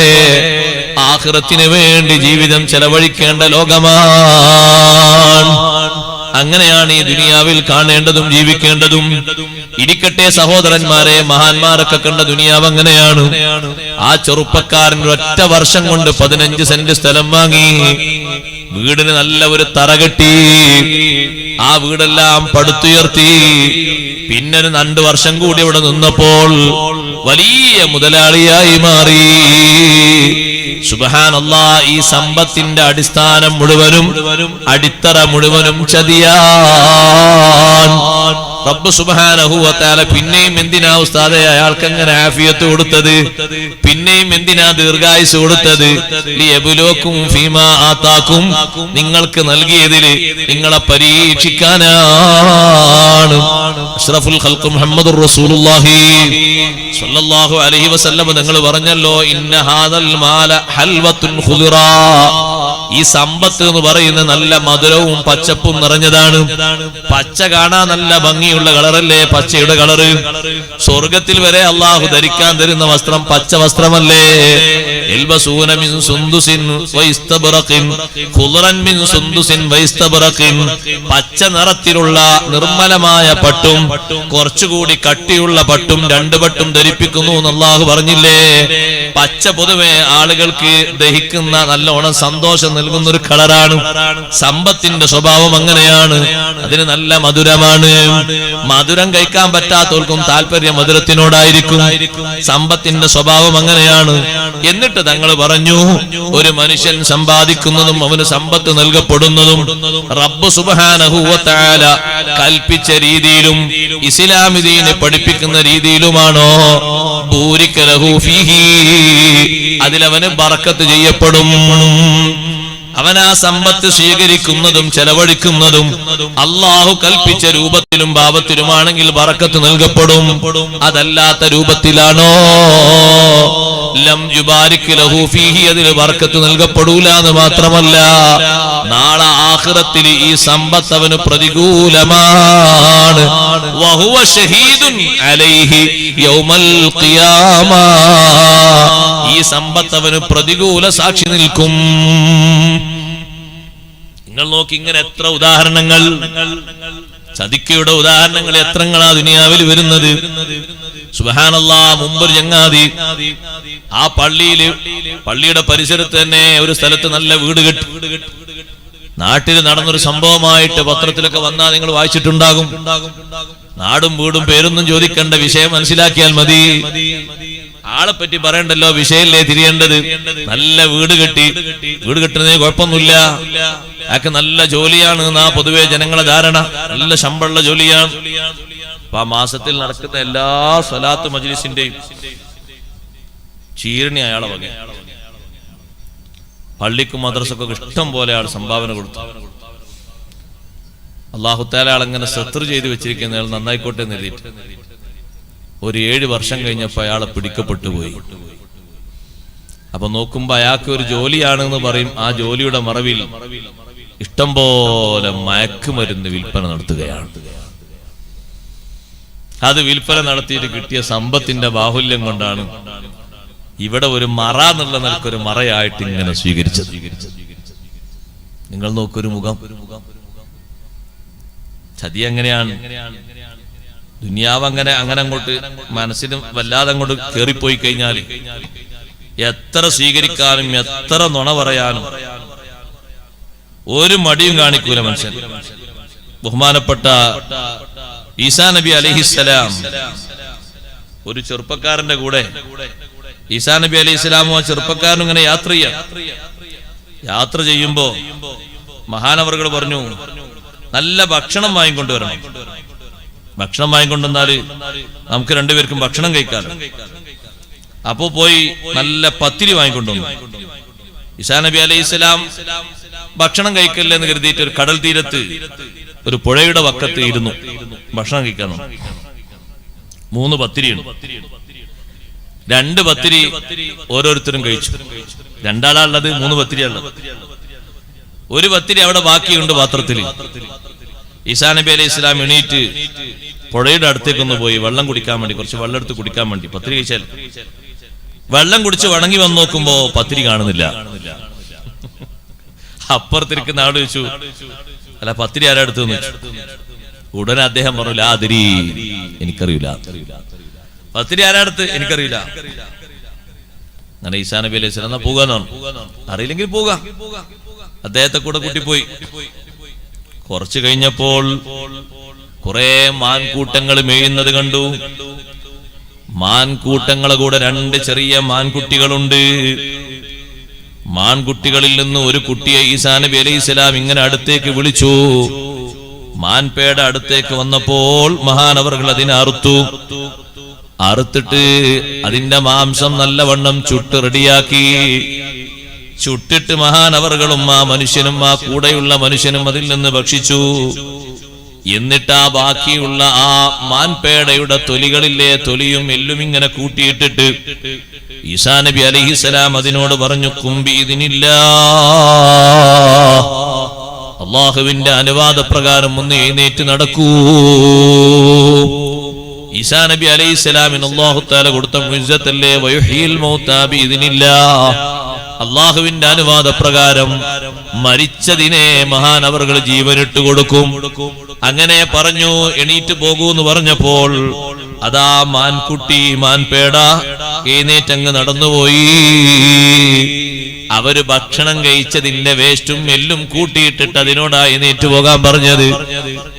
Speaker 1: ആഖിറത്തിന് വേണ്ടി ജീവിതം ചെലവഴിക്കേണ്ട ലോകമാണ്. അങ്ങനെയാണ് ഈ ദുനിയാവിൽ കാണേണ്ടതും ജീവിക്കേണ്ടതും. ഇരിക്കട്ടെ സഹോദരന്മാരെ, മഹാന്മാരൊക്കെ കണ്ട ദുനിയാവ് അങ്ങനെയാണ്. ആ ചെറുപ്പക്കാരൻ ഒറ്റ വർഷം കൊണ്ട് 15 സെന്റ് സ്ഥലം വാങ്ങി, വീടിന് നല്ല ഒരു തറ കെട്ടി, ആ വീടെല്ലാം പടുത്തുയർത്തി. പിന്നെ ഒരു 2 വർഷം കൂടി ഇവിടെ നിന്നപ്പോൾ വലിയ മുതലാളിയായി മാറി. സുബ്ഹാനല്ലാഹ്, ഈ സമ്പത്തിന്റെ അടിസ്ഥാനം മുഴുവനും, അടിത്തറ മുഴുവനും ചതിയാൻ. റബ്ബ് സുബ്ഹാനഹു വ തആല പിന്നെയും എന്തിനാ ഉസ്താദേ അയാൾക്ക് അങ്ങനെ ആഫിയത്ത് കൊടുത്തത്, പിന്നെയും എന്തിനാ ദീർഘായുസ് കൊടുത്തത്? ലിയബ്ലൂക്കും ഫീമാ ആതാക്കും, നിങ്ങൾക്ക് നൽകിയതിൽ നിങ്ങളെ പരീക്ഷിക്കാനാണ്. അഷ്റഫുൽ ഖൽഖ് മുഹമ്മദുർ റസൂലുള്ളാഹി സ്വല്ലല്ലാഹു അലൈഹി വസല്ലം നിങ്ങൾ പറഞ്ഞല്ലോ, ഇന്ന ഹാദൽ മാല ഹൽവത്തുൻ ഖുദറാ, ഈ സമ്പത്ത് എന്ന് പറയുന്ന നല്ല മധുരവും പച്ചപ്പും നിറഞ്ഞതാണ്. പച്ച കാണാൻ നല്ല ഭംഗിയുള്ള കളറല്ലേ, പച്ചയുടെ കളറ്. സ്വർഗത്തിൽ വരെ അള്ളാഹു ധരിക്കാൻ തരുന്ന വസ്ത്രം പച്ച വസ്ത്രമല്ലേ? യൽബസൂന മിൻ സുന്ദുസിൻ വൈസ്തബ്റഖിൻ ഖുദറൻ മിൻ സുന്ദുസിൻ വൈസ്തബ്റഖിൻ, പച്ച നിറത്തിലുള്ള നിർമ്മലമായ പട്ടും കുറച്ചുകൂടി കട്ടിയുള്ള പട്ടും 2 പട്ടും ധരിപ്പിക്കുന്നു എന്ന് അള്ളാഹു പറഞ്ഞില്ലേ? പച്ച പൊതുവെ ആളുകൾക്ക് ദഹിക്കുന്ന നല്ലോണം സന്തോഷം നൽകുന്ന ഒരു കളറാണ്. സമ്പത്തിന്റെ സ്വഭാവം അങ്ങനെയാണ്, അതിന് നല്ല മധുരമാണ്. മധുരം കഴിക്കാൻ പറ്റാത്തവർക്കും താല്പര്യം മധുരത്തിനോടായിരിക്കും. സമ്പത്തിന്റെ സ്വഭാവം അങ്ങനെയാണ്. എന്നിട്ട് തങ്ങൾ പറഞ്ഞു, ഒരു മനുഷ്യൻ സമ്പാദിക്കുന്നതും അവന് സമ്പത്ത് നൽകപ്പെടുന്നതും റബ്ബ് സുബ്ഹാനഹു വ തആല കൽപ്പിച്ച രീതിയിലും ഇസ്ലാം ദീനെ പഠിപ്പിക്കുന്ന രീതിയിലുമാണോ, ബൂരിക ലഹു ഫീഹി, അതിലവന് ബറക്കത്ത് ചെയ്യപ്പെടും. അവൻ ആ സമ്പത്ത് സ്വീകരിക്കുന്നതും ചെലവഴിക്കുന്നതും അള്ളാഹു കൽപ്പിച്ച രൂപത്തിലും ഭാവത്തിലുമാണെങ്കിൽ ബറക്കത്ത് നൽകപ്പെടും. അതല്ലാത്ത രൂപത്തിലാണോ, ലം യുബാരിക് ലഹു ഫീഹി, അതിൽ ബറക്കത്ത് നൽകപ്പെടൂല എന്ന് മാത്രമല്ല, നാളെ ആഖിറത്തിൽ ഈ സമ്പത്ത് അവന് പ്രതികൂലമാണ്. വഹുവ ഷഹീദുൻ അലൈഹി യൗമൽ ഖിയാമ, ഈ സമ്പത്ത് അവന് പ്രതികൂല സാക്ഷി നിൽക്കും. നിങ്ങൾ നോക്കി, ഇങ്ങനെ എത്ര ഉദാഹരണങ്ങൾ, ചതിക്കയുടെ ഉദാഹരണങ്ങൾ എത്രങ്ങളാ ദുനിയാവിൽ വരുന്നത്. സുബ്ഹാനല്ലാഹ്, മുമ്പൊരു ചങ്ങാതി ആ പള്ളിയുടെ പരിസരത്ത് തന്നെ ഒരു സ്ഥലത്ത് നല്ല വീട് കെട്ടി. നാട്ടിൽ നടന്നൊരു സംഭവമായിട്ട് പത്രത്തിലൊക്കെ വന്നാൽ നിങ്ങൾ വായിച്ചിട്ടുണ്ടാകും. നാടും വീടും പേരൊന്നും ചോദിക്കേണ്ട, വിഷയം മനസ്സിലാക്കിയാൽ മതി. ആളെ പറ്റി പറയണ്ടല്ലോ, വിഷയല്ലേ തിരിയേണ്ടത്. നല്ല വീട് കെട്ടി, വീട് കെട്ടുന്നതിന് കുഴപ്പമൊന്നുമില്ല, അയാൾക്ക് നല്ല ജോലിയാണ് എന്നാ പൊതുവെ ജനങ്ങളെ ധാരണ. നല്ല ശമ്പളമുള്ള ജോലിയാണ്. അപ്പൊ ആ മാസത്തിൽ നടക്കുന്ന എല്ലാ സ്വലാത്ത് മജ്ലിസിന്റെയും ചീരണി അയാളെ വക. പള്ളിക്കും മദ്രസക്കൊക്കെ ഇഷ്ടം പോലെ ആൾ സംഭാവന കൊടുത്തു. അല്ലാഹു തആല ആളങ്ങനെ സത്ർ ചെയ്ത് വെച്ചിരിക്കുന്ന അയാൾ നന്നായിക്കോട്ടെ എന്ന് എഴുതിയിട്ട് ഒരു 7 വർഷം കഴിഞ്ഞപ്പോ അയാളെ പിടിക്കപ്പെട്ടു പോയി. അപ്പൊ നോക്കുമ്പോ അയാൾക്ക് ഒരു ജോലിയാണെന്ന് പറയും. ആ ജോലിയുടെ മറവിൽ ഇഷ്ടം പോലെ മയക്കുമരുന്ന് വിൽപ്പന നടത്തുകയാണ്. അത് വിൽപ്പന നടത്തിയിട്ട് കിട്ടിയ സമ്പത്തിന്റെ ബാഹുല്യം കൊണ്ടാണ് ഇവിടെ ഒരു മറ എന്നുള്ള നിലക്കൊരു മറയായിട്ട് ഇങ്ങനെ സ്വീകരിച്ചത്. നിങ്ങൾ നോക്കൊരു മുഖം. ചതി എങ്ങനെയാണ്, ദുനിയാവ് അങ്ങനെ അങ്ങോട്ട് മനസ്സിനും വല്ലാതെ അങ്ങോട്ട് കേറിപ്പോയി കഴിഞ്ഞാൽ എത്ര സ്വീകരിക്കാനും എത്ര നുണ പറയാനും ഒരു മടിയും കാണിക്കൂല മനുഷ്യൻ. ബഹുമാനപ്പെട്ട ഈസാ നബി അലൈഹിസ്സലാം ഒരു ചെറുപ്പക്കാരന്റെ കൂടെ, ഈസാ നബി അലൈഹിസ്സലാമും ആ ചെറുപ്പക്കാരനും ഇങ്ങനെ യാത്ര ചെയ്യുമ്പോ മഹാനവറുകൾ പറഞ്ഞു, നല്ല ഭക്ഷണം വാങ്ങിക്കൊണ്ടുവരണം. ഭക്ഷണം വാങ്ങിക്കൊണ്ടുവന്നാല് നമുക്ക് രണ്ടുപേർക്കും ഭക്ഷണം കഴിക്കാം. അപ്പോ പോയി നല്ല പത്തിരി വാങ്ങിക്കൊണ്ടുവന്നു. ഈസാ നബി അലൈഹിസ്സലാം ഭക്ഷണം കഴിക്കല്ലെന്ന് കരുതിയിട്ട് ഒരു കടൽ തീരത്ത് ഒരു പുഴയുടെ വക്കത്ത് ഇരുന്നു ഭക്ഷണം കഴിക്കണം. 3 പത്തിരിയുണ്ട്. 2 പത്തിരി ഓരോരുത്തരും കഴിച്ചു. 2 ആളുള്ളത്, 3 പത്തിരിയുള്ളത്. 1 പത്തിരി അവിടെ ബാക്കിയുണ്ട് പാത്രത്തിൽ. ഈസാ നബി അലൈഹി ഇസ്ലാം എണീറ്റ് പുഴയുടെ അടുത്തേക്കൊന്ന് പോയി വെള്ളം കുടിക്കാൻ വേണ്ടി, കുറച്ച് വെള്ളം എടുത്ത് കുടിക്കാൻ വേണ്ടി. പത്തിരി കഴിച്ചാൽ വെള്ളം കുടിച്ച് വണങ്ങി വന്ന് നോക്കുമ്പോ പത്തിരി കാണുന്നില്ല. അപ്പുറത്തിരിക്കുന്ന ആള് ചോദിച്ചു, അല്ല പത്തിരി ആരാ എടുത്തെന്ന് ചോദിച്ചു. ഉടനെ അദ്ദേഹം പറഞ്ഞു, ലാ അദ്രി, എനിക്കറിയില്ല. പത്തിരി ആരാ എടുത്ത് എനിക്കറിയില്ല. അങ്ങനെ ഈസാ നബി അലൈഹി സ്വലാം എന്നാ പോകാന്നാണ്, അറിയില്ലെങ്കിൽ പോകാം. അദ്ദേഹത്തെ കൂടെ കൂട്ടിപ്പോയി. കുറച്ചു കഴിഞ്ഞപ്പോൾ കുറെ മാൻകൂട്ടങ്ങൾ മേയുന്നത് കണ്ടു. മാൻകൂട്ടങ്ങളെ കൂടെ 2 ചെറിയ മാൻകുട്ടികളുണ്ട്. മാൻകുട്ടികളിൽ നിന്ന് ഒരു കുട്ടിയെ ഈസാ നബി അലൈഹി സ്വലാം ഇങ്ങനെ അടുത്തേക്ക് വിളിച്ചു. മാൻപേട അടുത്തേക്ക് വന്നപ്പോൾ മഹാനവർകൾ അതിനെ അറുത്തിട്ട് അതിന്റെ മാംസം നല്ലവണ്ണം ചുട്ട് റെഡിയാക്കി. ചുട്ടിട്ട് മഹാനവർകളും ആ മനുഷ്യനും ആ കൂടെയുള്ള മനുഷ്യനും അതിൽ നിന്ന് ഭക്ഷിച്ചു. എന്നിട്ട് ആ ബാക്കിയുള്ള ആ മാൻപേടയുടെ തൊലികളിലെ തൊലിയും എല്ലും ഇങ്ങനെ കൂട്ടിയിട്ടിട്ട് ഈസാ നബി അലൈഹിസ്സലാം അതിനോട് പറഞ്ഞു, കുംബിദിനില്ലാ, അല്ലാഹുവിന്റെ അനുവാദപ്രകാരം ഒന്ന് എഴുന്നേറ്റ് നടക്കൂ. ഈസാ നബി അലൈഹിസ്സലാമിന് അല്ലാഹു തആല കൊടുത്ത മുഅ്ജിസത്തല്ലേ, വയുഹീൽ മൗതാ ബിഇദ്നില്ലാ, അള്ളാഹുവിന്റെ അനുവാദപ്രകാരം മരിച്ചതിനെ മഹാനവർകൾ ജീവനിട്ട് കൊടുക്കും. അങ്ങനെ പറഞ്ഞു, എണീറ്റ് പോകൂ എന്ന് പറഞ്ഞപ്പോൾ അതാ മാൻകുട്ടി മാൻപേട എഴുന്നേറ്റങ്ങ് നടന്നുപോയി. അവര് ഭക്ഷണം കഴിച്ചതിന്റെ വേസ്റ്റും എല്ലും കൂട്ടിയിട്ടിട്ട് അതിനോടാ എഴുന്നേറ്റ് പോകാൻ പറഞ്ഞത്.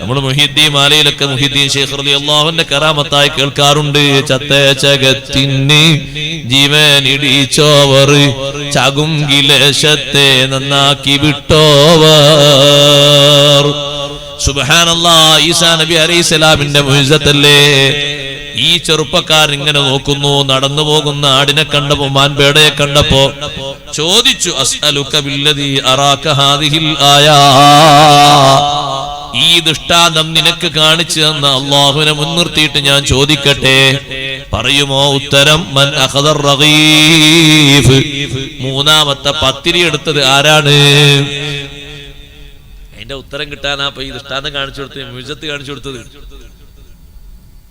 Speaker 1: നമ്മൾ മുഹിദ്ദീൻ മാലയിലൊക്കെ മുഹിദ്ദീൻ ശൈഖ് റളിയല്ലാഹുവിന്റെ കറാമത്തായി കേൾക്കാറുണ്ട്, ചത്തചകത്തിന് ജീവനിടിച്ചോവർ ചകുങ്കിലേശത്തെ നന്നാക്കി വിട്ടോവർ. സുബ്ഹാനല്ലാഹ്, ഈസാ നബി അലൈഹിസ്സലാമിന്റെ മുഅ്ജിസത്തല്ലേ. ഈ ചെറുപ്പക്കാരൻ ഇങ്ങനെ നോക്കുന്നു. നടന്നു പോകുന്ന ആടിനെ കണ്ടപ്പോ, മാൻപേടയെ കണ്ടപ്പോ ചോദിച്ചു, അസ്അലുക ബില്ലദീ അറാക ഹാദിഹിൽ ആയാ, ഈ ദൃഷ്ടാന്തം നിനക്ക് കാണിച്ചു തന്ന അല്ലാഹുവിനെ മുൻനിർത്തിയിട്ട് ഞാൻ ചോദിക്കട്ടെ, പറയുമോ ഉത്തരം? മൻ അഖദർ റഗീഫ്, 3ാമത്തെ പത്തിരി എടുത്തത് ആരാണ്? അതിന്റെ ഉത്തരം കിട്ടാനാ ഈ ദൃഷ്ടാന്തം കാണിച്ചു കൊടുത്തത്, മുഅ്ജിസത്ത് കാണിച്ചു കൊടുത്തത്.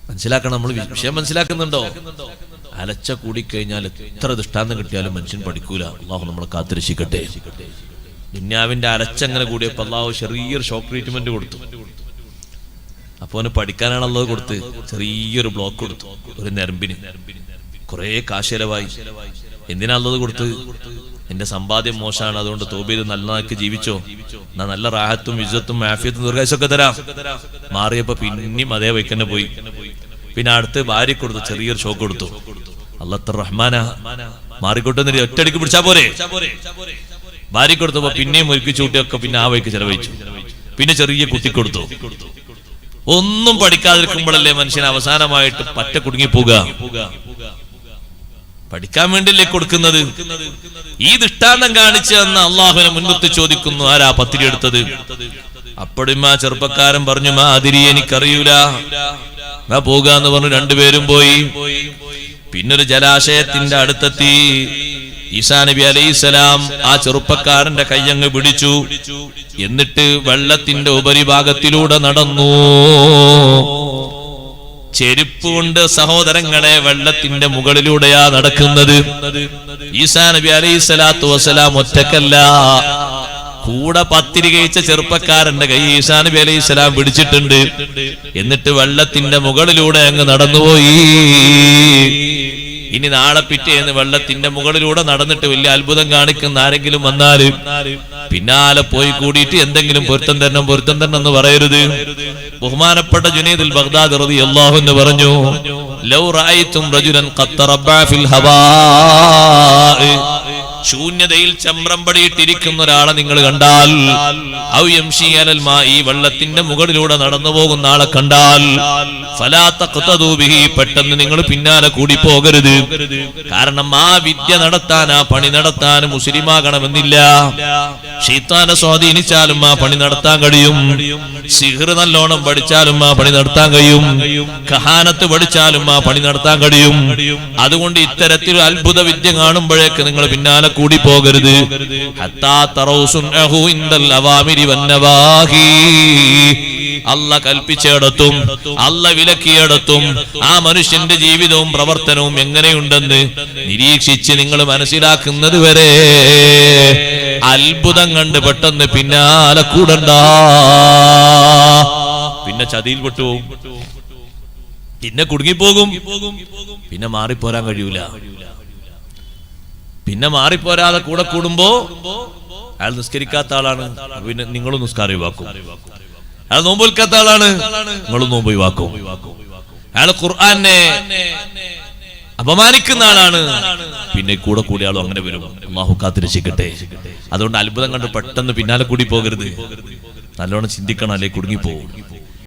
Speaker 1: മനസ്സിലാക്കണം, നമ്മൾ വിഷയം മനസ്സിലാക്കുന്നുണ്ടോ? അലച്ച കൂടിക്കഴിഞ്ഞാൽ എത്ര ദൃഷ്ടാന്തം കിട്ടിയാലും മനുഷ്യൻ പഠിക്കൂല. അള്ളാഹു നമ്മളെ കാത്തുരക്ഷിക്കട്ടെ. ദുന്യാവിന്റെ അലച്ചങ്ങനെ കൂടിയപ്പോ അള്ളാഹു ചെറിയൊരു ഷോക്ക് ട്രീറ്റ്മെന്റ് കൊടുത്തു. അപ്പൊ അവന് പഠിക്കാനാണുള്ളത് കൊടുത്ത് ചെറിയൊരു ബ്ലോക്ക് കൊടുത്തു, ഒരു നരമ്പിന്. കുറെ കാശലവായി. എന്തിനാണുള്ളത് കൊടുത്ത്? എന്റെ സമ്പാദ്യം മോശമാണ്, അതുകൊണ്ട് തോബ ചെയ്ത് നല്ലതാക്കി ജീവിച്ചോ, എന്നാ നല്ല റാഹത്തും ഇസ്സത്തും ആഫിയത്തും ദീർഘായുസ്സൊക്കെ തരാം. മാറിയപ്പോ പിന്നെയും അതേ വൈക്കന്നെ പോയി. പിന്നെ അടുത്ത് ഭാര്യ കൊടുത്തു, ചെറിയൊരു ഷോക്ക് കൊടുത്തു. അല്ലാഹു റഹ്മാന, മാറിക്കൊണ്ടെന്നിട്ട് ഒറ്റയടിക്ക് പിടിച്ചാ പോരെ. ഭാര്യ കൊടുത്തപ്പോ പിന്നെയും ഒരുക്കി ചൂട്ടിയൊക്കെ പിന്നെ ആ വൈക്ക് ചെലവഴിച്ചു. പിന്നെ ചെറിയ കുട്ടി കൊടുത്തു. ഒന്നും പഠിക്കാതിരിക്കുമ്പോഴല്ലേ മനുഷ്യൻ അവസാനമായിട്ട് പറ്റ കുടുങ്ങിപ്പോകുക. പഠിക്കാൻ വേണ്ടിയല്ലേ കൊടുക്കുന്നത്. ഈ ദൃഷ്ടാന്തം കാണിച്ചു തന്ന അള്ളാഹുവിനെ മുൻനിർത്തി ചോദിക്കുന്നു, ആരാ പത്തിരി എടുത്തത്? അപ്പോഴും ആ ചെറുപ്പക്കാരൻ പറഞ്ഞു, മാ അതിരി, എനിക്കറിയൂല, ഞാൻ പോകാന്ന് പറഞ്ഞു. 2 പേരും പോയി. പിന്നൊരു ജലാശയത്തിന്റെ അടുത്തെത്തി. ഈസാ നബി അലൈഹിസ്സലാം ആ ചെറുപ്പക്കാരന്റെ കയ്യങ്ങ് പിടിച്ചു. എന്നിട്ട് വെള്ളത്തിന്റെ ഉപരിഭാഗത്തിലൂടെ നടന്നു. ചെരുപ്പ് കൊണ്ട് സഹോദരങ്ങളെ വെള്ളത്തിന്റെ മുകളിലൂടെയാ നടക്കുന്നത്. ഈസാ നബി അലൈഹിസ്സലാത്തു വസ്സലാം ഒറ്റക്കല്ല, കൂടെ പത്തിരി കഴിച്ച ചെറുപ്പക്കാരന്റെ കൈ ഈസാ നബി അലൈഹിസ്സലാം പിടിച്ചിട്ടുണ്ട്. എന്നിട്ട് വെള്ളത്തിന്റെ മുകളിലൂടെ അങ്ങ് നടന്നുപോയി. ഇനി നാളെ പിറ്റേന്ന് വെള്ളത്തിന്റെ മുകളിലൂടെ നടന്നിട്ട് വലിയ അത്ഭുതം കാണിക്കുന്ന ആരെങ്കിലും വന്നാല് പിന്നാലെ പോയി കൂടിയിട്ട് എന്തെങ്കിലും പൊരുത്തം തരണം എന്ന് പറയരുത്. ബഹുമാനപ്പെട്ട ജുനൈദുൽ ബഗ്ദാദി റളിയല്ലാഹു അൻഹു പറഞ്ഞു, ലൗ റഅയ്തും റജുലൻ ഖദ് തറബ്ബഅ ഫിൽ ഹവാ, ശൂന്യതയിൽ ചമ്രം പടിയിട്ടിരിക്കുന്ന ഒരാളെ നിങ്ങൾ കണ്ടാൽ, ഔ യംശി അലൽ മാഇ, വെള്ളത്തിന്റെ മുകളിലൂടെ നടന്നു പോകുന്ന ആളെ കണ്ടാൽ, ഫലാ തഖ്തദൂ ബിഹി, പെട്ടെന്ന് നിങ്ങൾ പിന്നാലെ കൂടി പോകരുത്. കാരണം ആ വിദ്യ നടത്താൻ, ആ പണി നടത്താൻ മുസ്ലിമാകണമെന്നില്ല. ശൈത്താനെ സ്വാധീനിച്ചാലും ആ പണി നടത്താൻ കഴിയും. സിഹ്ർ നല്ലോണം പഠിച്ചാലും ആ പണി നടത്താൻ കഴിയും. കഹാനത്ത് പഠിച്ചാലും ആ പണി നടത്താൻ കഴിയും. അതുകൊണ്ട് ഇത്തരത്തിൽ അത്ഭുത വിദ്യ കാണുമ്പോഴേക്ക് നിങ്ങൾ പിന്നാലെ കൂടി പോകരുത്. ഹത്താ തറൗ സുന്നഹു ഇൻദൽ അവാമിരി വന്നവാഹി, അല്ല കൽപ്പിച്ചിടത്തും അല്ല വിലക്കിയിടത്തും ആ മനുഷ്യന്റെ ജീവിതവും പ്രവർത്തനവും എങ്ങനെയുണ്ടെന്ന് നിരീക്ഷിച്ച് നിങ്ങൾ മനസ്സിലാക്കുന്നത് വരെ അത്ഭുതം കണ്ട് പെട്ടെന്ന് പിന്നാലെ കൂടണ്ട. പിന്നെ ചതിയിൽ പെട്ടുപോകും, പിന്നെ കുടുങ്ങിപ്പോകും, പിന്നെ മാറിപ്പോരാൻ കഴിയൂല. പിന്നെ മാറിപ്പോരാതെ കൂടെ കൂടുമ്പോ അയാൾ നിസ്കരിക്കാത്ത ആളാണ്, പിന്നെ നിങ്ങളും നിസ്കാരം ഒഴിവാക്കും. അയാൾ നോമ്പ് വിൽക്കാത്ത ആളാണ്, നിങ്ങളും നോമ്പ് ഒഴിവാക്കും. അയാൾ ഖുർആനെ അപമാനിക്കുന്ന ആളാണ്, പിന്നെ കൂടെ കൂടിയ ആളും അങ്ങനെ വരും. അല്ലാഹു കാത്തിരക്ഷിക്കട്ടെ. അതുകൊണ്ട് അത്ഭുതം കണ്ട് പെട്ടെന്ന് പിന്നാലെ കൂടി പോകരുത്. നല്ലോണം ചിന്തിക്കണം, അല്ലെ കുടുങ്ങിപ്പോകും.